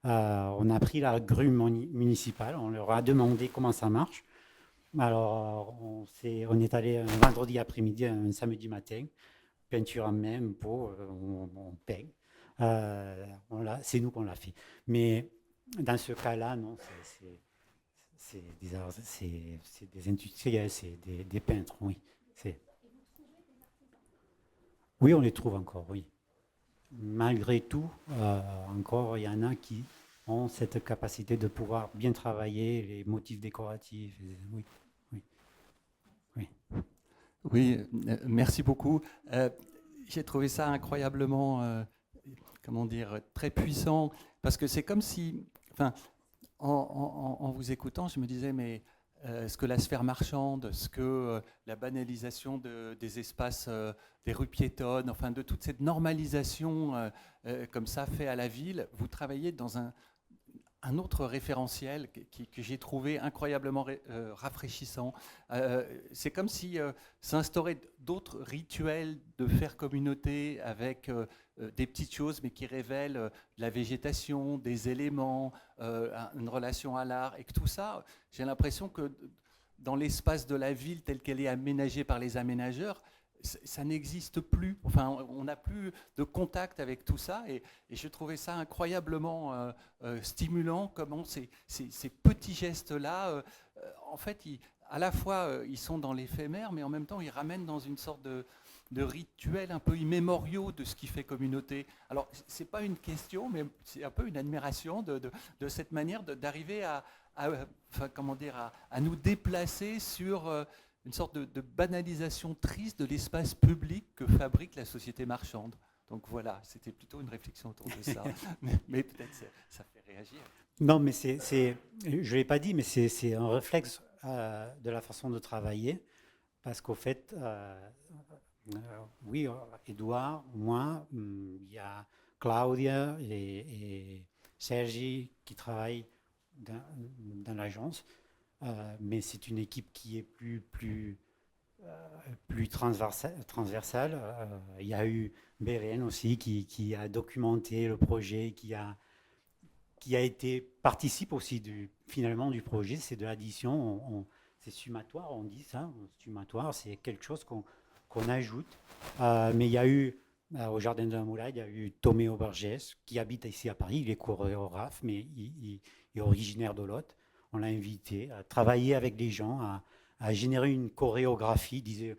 On a pris la grue municipale, on leur a demandé comment ça marche. Alors, on est allé un vendredi après-midi, un samedi matin, peinture en main, pot, on peint. C'est nous qu'on l'a fait. Mais dans ce cas-là, non, c'est des industriels, c'est des peintres, oui. Oui, on les trouve encore, oui. Malgré tout, encore, il y en a qui ont cette capacité de pouvoir bien travailler les motifs décoratifs. Oui, oui, oui. Oui, merci beaucoup. J'ai trouvé ça incroyablement, comment dire, très puissant, parce que c'est comme si, enfin, en vous écoutant, je me disais, mais ce que la sphère marchande, ce que la banalisation des espaces, des rues piétonnes, enfin de toute cette normalisation comme ça fait à la ville, vous travaillez dans un autre référentiel que j'ai trouvé incroyablement rafraîchissant. C'est comme si s'instaurait d'autres rituels de faire communauté avec des petites choses, mais qui révèlent de la végétation, des éléments, une relation à l'art, et que tout ça, j'ai l'impression que dans l'espace de la ville tel qu'elle est aménagée par les aménageurs, ça n'existe plus. Enfin, on n'a plus de contact avec tout ça, et je trouvais ça incroyablement stimulant. Comment ces petits gestes-là, en fait, à la fois, ils sont dans l'éphémère, mais en même temps, ils ramènent dans une sorte de rituels un peu immémoriaux de ce qui fait communauté. Alors, c'est pas une question, mais c'est un peu une admiration de cette manière d'arriver enfin, comment dire, à nous déplacer sur une sorte de banalisation triste de l'espace public que fabrique la société marchande. Donc voilà, c'était plutôt une réflexion autour de ça. mais peut-être ça fait réagir. Non, mais je ne l'ai pas dit, mais c'est un réflexe de la façon de travailler, parce qu'au fait, oui, Edouard, moi, il y a Claudia et Sergi qui travaillent dans l'agence. Mais c'est une équipe qui est plus transversale. Il y a eu Beren aussi qui a documenté le projet, qui a été participe aussi finalement du projet. C'est de l'addition, c'est summatoire, on dit ça. Summatoire, c'est quelque chose qu'on ajoute. Mais il y a eu au Jardin de la Moulade, il y a eu Tomeo Borges qui habite ici à Paris. Il est chorégraphe, mais il est originaire de Lot. On l'a invité à travailler avec des gens, à générer une chorégraphie. Il disait,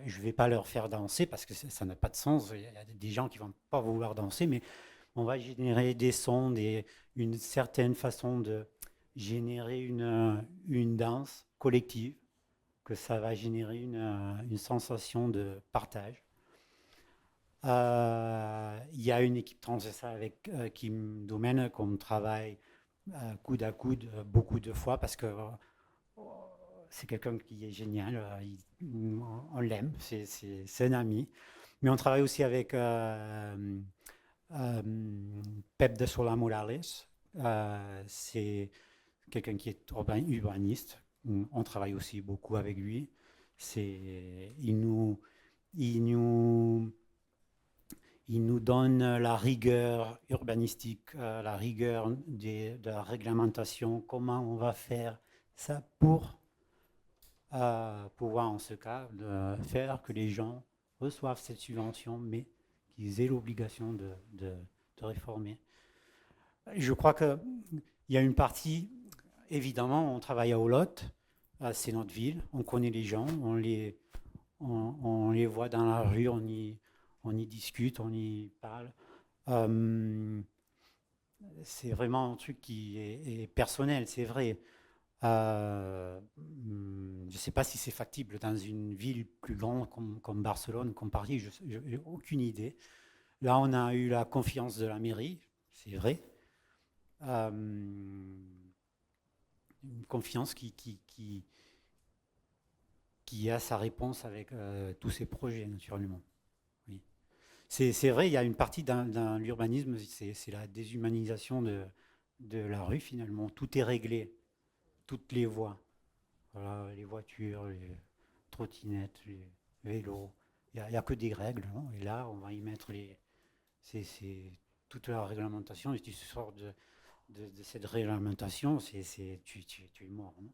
je ne vais pas leur faire danser parce que ça n'a pas de sens. Il y a des gens qui ne vont pas vouloir danser, mais on va générer des sons, une certaine façon de générer une danse collective, que ça va générer une sensation de partage. Il y a une équipe transversale avec Kim Domen qu'on travaille coude à coude beaucoup de fois parce que c'est quelqu'un qui est génial, on l'aime, c'est un ami. Mais on travaille aussi avec Pep de Sola Morales, c'est quelqu'un qui est urbaniste, on travaille aussi beaucoup avec lui. Il nous donne la rigueur urbanistique, la rigueur de la réglementation, comment on va faire ça pour pouvoir, en ce cas, faire que les gens reçoivent cette subvention, mais qu'ils aient l'obligation de réformer. Je crois qu'il y a une partie, évidemment, on travaille à Olot, c'est notre ville, on connaît les gens, on les voit dans la rue, on y discute, on y parle. c'est vraiment un truc qui est personnel, c'est vrai. Je ne sais pas si c'est factible dans une ville plus grande comme Barcelone, comme Paris, je n'ai aucune idée. Là, on a eu la confiance de la mairie, c'est vrai. Euh, une confiance qui a sa réponse avec tous ces projets, naturellement. Oui. C'est vrai, il y a une partie dans l'urbanisme, c'est la déshumanisation de la rue, finalement. Tout est réglé, toutes les voies. Voilà, les voitures, les trottinettes, les vélos. Il n'y a que des règles, non. Et là, on va y mettre c'est toute la réglementation. Et tu sors de cette réglementation, tu es mort, non.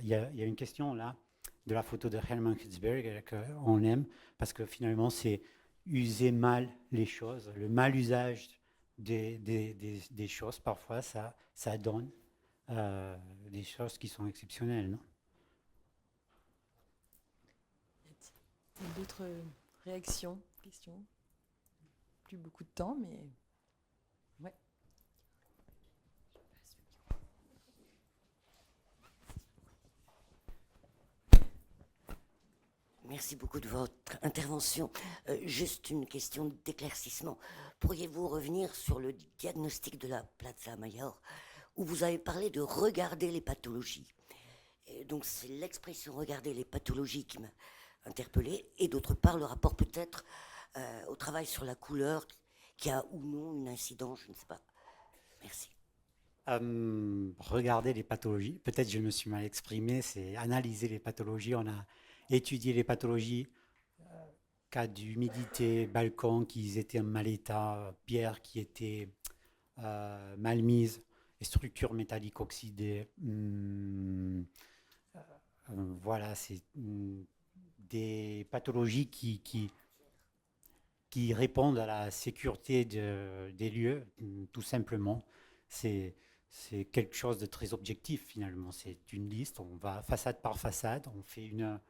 Il y a une question là de la photo de Hermann Hitzberg qu'on aime parce que finalement c'est user mal les choses, le mal usage des choses parfois ça donne des choses qui sont exceptionnelles, non. Y a-t-il d'autres réactions, questions? Plus beaucoup de temps, mais ouais. Merci beaucoup de votre intervention. Juste une question d'éclaircissement. Pourriez-vous revenir sur le diagnostic de la Plaza Mayor, où vous avez parlé de regarder les pathologies. Et donc c'est l'expression regarder les pathologies qui m'a interpellée, et d'autre part le rapport peut-être au travail sur la couleur qui a ou non une incidence, je ne sais pas. Merci. Regarder les pathologies, peut-être je me suis mal exprimé, c'est analyser les pathologies. On a étudié les pathologies, cas d'humidité, balcons qui étaient en mal état, pierres qui étaient mal mises, et structures métalliques oxydées. Voilà, c'est des pathologies qui répondent à la sécurité des lieux, tout simplement. C'est quelque chose de très objectif finalement. C'est une liste, on va façade par façade, on fait une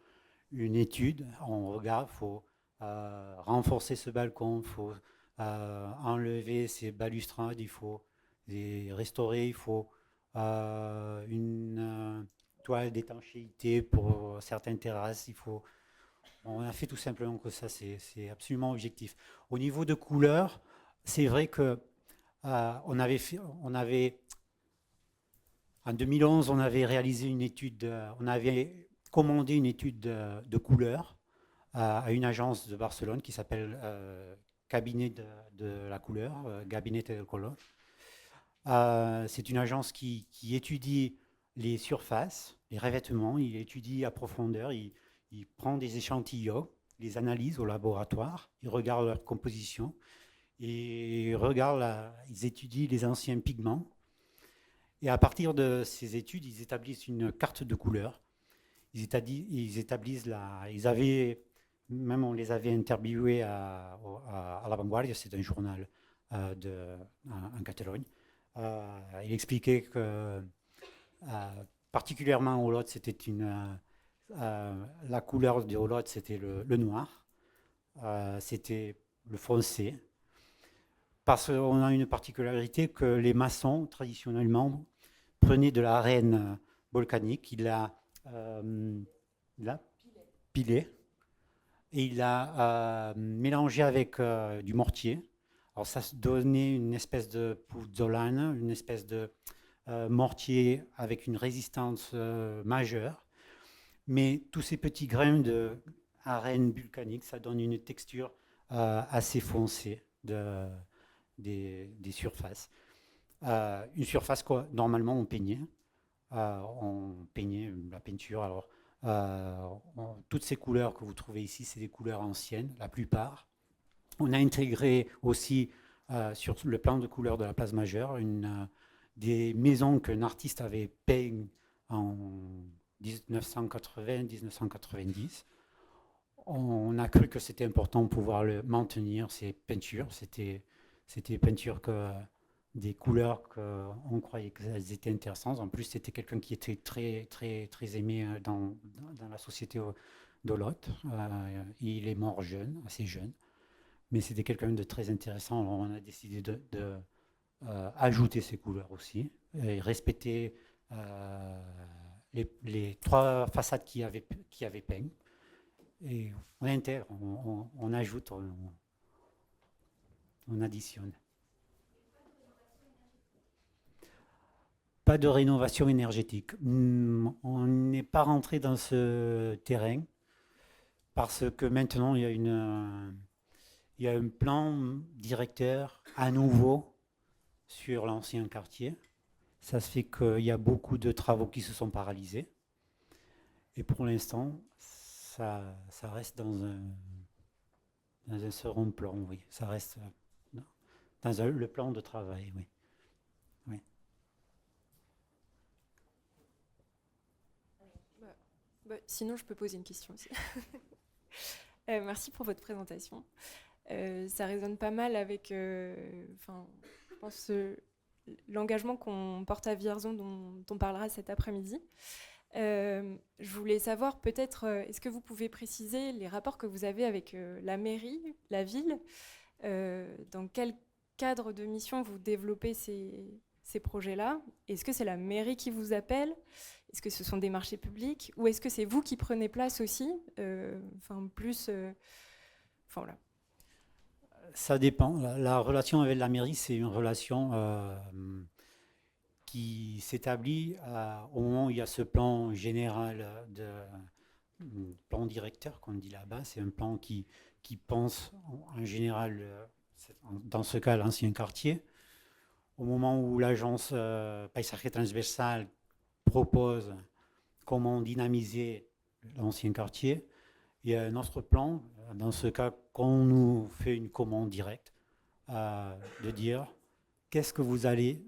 étude, on regarde, il faut renforcer ce balcon, il faut enlever ces balustrades, il faut les restaurer, il faut une toile d'étanchéité pour certaines terrasses, il faut... On a fait tout simplement que ça, c'est absolument objectif. Au niveau de couleur, c'est vrai que on avait en 2011, on avait réalisé une étude, on avait commandé une étude de couleur à une agence de Barcelone qui s'appelle Cabinet de la couleur, Gabinete del Color. C'est une agence qui étudie les surfaces, les revêtements, il étudie à profondeur, il prend des échantillons, les analyse au laboratoire, il regarde leur composition, et ils étudient les anciens pigments. Et à partir de ces études, ils établissent une carte de couleur. Même on les avait interviewés à La Vanguardia, c'est un journal en Catalogne. Il expliquait que particulièrement au Lot, c'était la couleur du Lot, c'était le noir, c'était le foncé. Parce qu'on a une particularité que les maçons, traditionnellement, prenaient de l'arène volcanique, il l'a pilé, et il l'a mélangé avec du mortier. Alors ça donnait une espèce de puzzolane, une espèce de mortier avec une résistance majeure. Mais tous ces petits grains d'arène volcanique, ça donne une texture assez foncée des surfaces. Une surface quoi, normalement on peignait la peinture. Alors toutes ces couleurs que vous trouvez ici, c'est des couleurs anciennes, la plupart. On a intégré aussi sur le plan de couleur de la place majeure des maisons qu'un artiste avait peintes en 1980-1990. On a cru que c'était important de pouvoir maintenir ces peintures. C'était peintures des couleurs qu'on croyait qu'elles étaient intéressantes. En plus, c'était quelqu'un qui était très, très, très aimé dans la société d'Olot. Il est mort jeune, assez jeune. Mais c'était quelqu'un de très intéressant. Alors on a décidé ajouter ces couleurs aussi, et respecter les 3 façades qui avaient peint. Et on intègre, on ajoute, on additionne. Pas de rénovation énergétique. On n'est pas rentré dans ce terrain parce que maintenant il y a un plan directeur à nouveau sur l'ancien quartier. Ça se fait qu'il y a beaucoup de travaux qui se sont paralysés. Et pour l'instant, ça reste dans un second plan, oui. Ça reste dans le plan de travail, oui. Oui. Sinon, je peux poser une question aussi. Merci pour votre présentation. Ça résonne pas mal avec, je pense, l'engagement qu'on porte à Vierzon, dont on parlera cet après-midi. Je voulais savoir peut-être, est-ce que vous pouvez préciser les rapports que vous avez avec la mairie, la ville, dans quel cadre de mission vous développez ces projets-là? Est-ce que c'est la mairie qui vous appelle? Est-ce que ce sont des marchés publics? Ou est-ce que c'est vous qui prenez place aussi? Voilà. Ça dépend. La relation avec la mairie, c'est une relation qui s'établit au moment où il y a ce plan général, plan directeur, comme on dit là-bas. C'est un plan qui pense en général, dans ce cas, l'ancien quartier. Au moment où l'agence Paisaje Transversal propose comment dynamiser l'ancien quartier, il y a un autre plan, dans ce cas, qu'on nous fait une commande directe, de dire qu'est-ce que vous allez,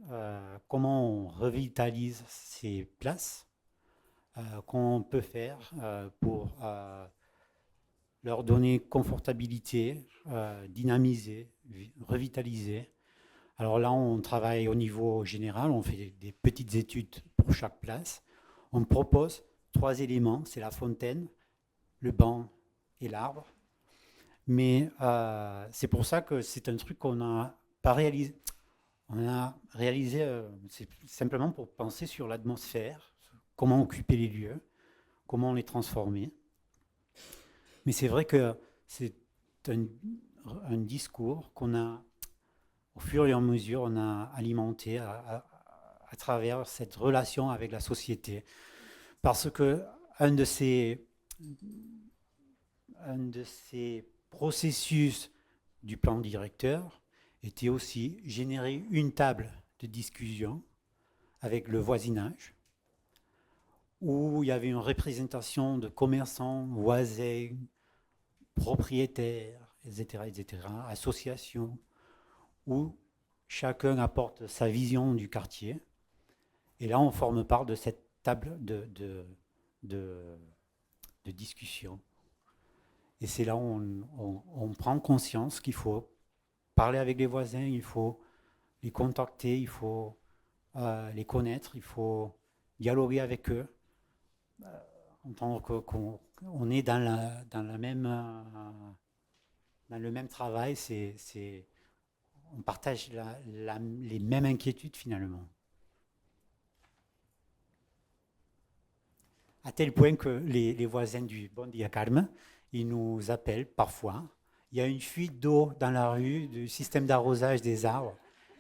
comment on revitalise ces places, qu'on peut faire pour leur donner confortabilité, dynamiser, revitaliser. Alors là, on travaille au niveau général, on fait des petites études pour chaque place. On propose 3 éléments, c'est la fontaine, le banc et l'arbre. Mais c'est pour ça que c'est un truc qu'on n'a pas réalisé. On a réalisé, c'est simplement pour penser sur l'atmosphère, comment occuper les lieux, comment les transformer. Mais c'est vrai que c'est un discours qu'on a, au fur et à mesure, on a alimenté à travers cette relation avec la société. Parce que un de ces processus du plan directeur était aussi générer une table de discussion avec le voisinage, où il y avait une représentation de commerçants, voisins, propriétaires, etc., associations, où chacun apporte sa vision du quartier. Et là, on forme part de cette table de discussion. Et c'est là où on prend conscience qu'il faut parler avec les voisins, il faut les contacter, il faut les connaître, il faut dialoguer avec eux. Entendre qu'on est dans le même travail, on partage les mêmes inquiétudes finalement. À tel point que les voisins du Bon Dia Carme, ils nous appellent parfois. Il y a une fuite d'eau dans la rue du système d'arrosage des arbres.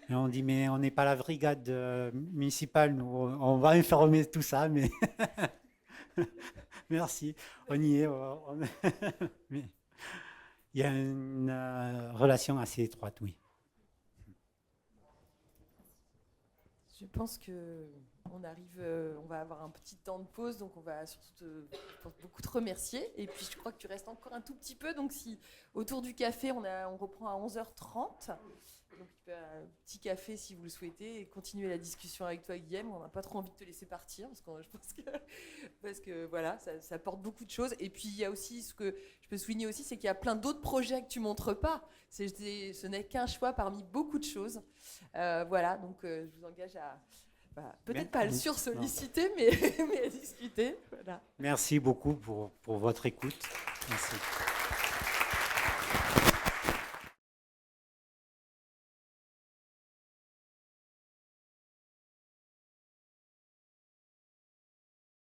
Et on dit, mais on n'est pas la brigade municipale, nous, on va informer tout ça, mais merci, on y est. Mais il y a une relation assez étroite, oui. Je pense que on va avoir un petit temps de pause, donc on va surtout beaucoup te remercier. Et puis je crois que tu restes encore un tout petit peu, donc si autour du café, on reprend à 11h30. Donc tu peux un petit café si vous le souhaitez et continuer la discussion avec toi, Guillaume. On n'a pas trop envie de te laisser partir parce que voilà, ça apporte beaucoup de choses. Et puis il y a aussi ce que je peux souligner aussi, c'est qu'il y a plein d'autres projets que tu montres pas. Ce n'est qu'un choix parmi beaucoup de choses. Voilà, donc je vous engage à peut-être pas à le sursolliciter, mais à discuter. Voilà. Merci beaucoup pour votre écoute. Merci.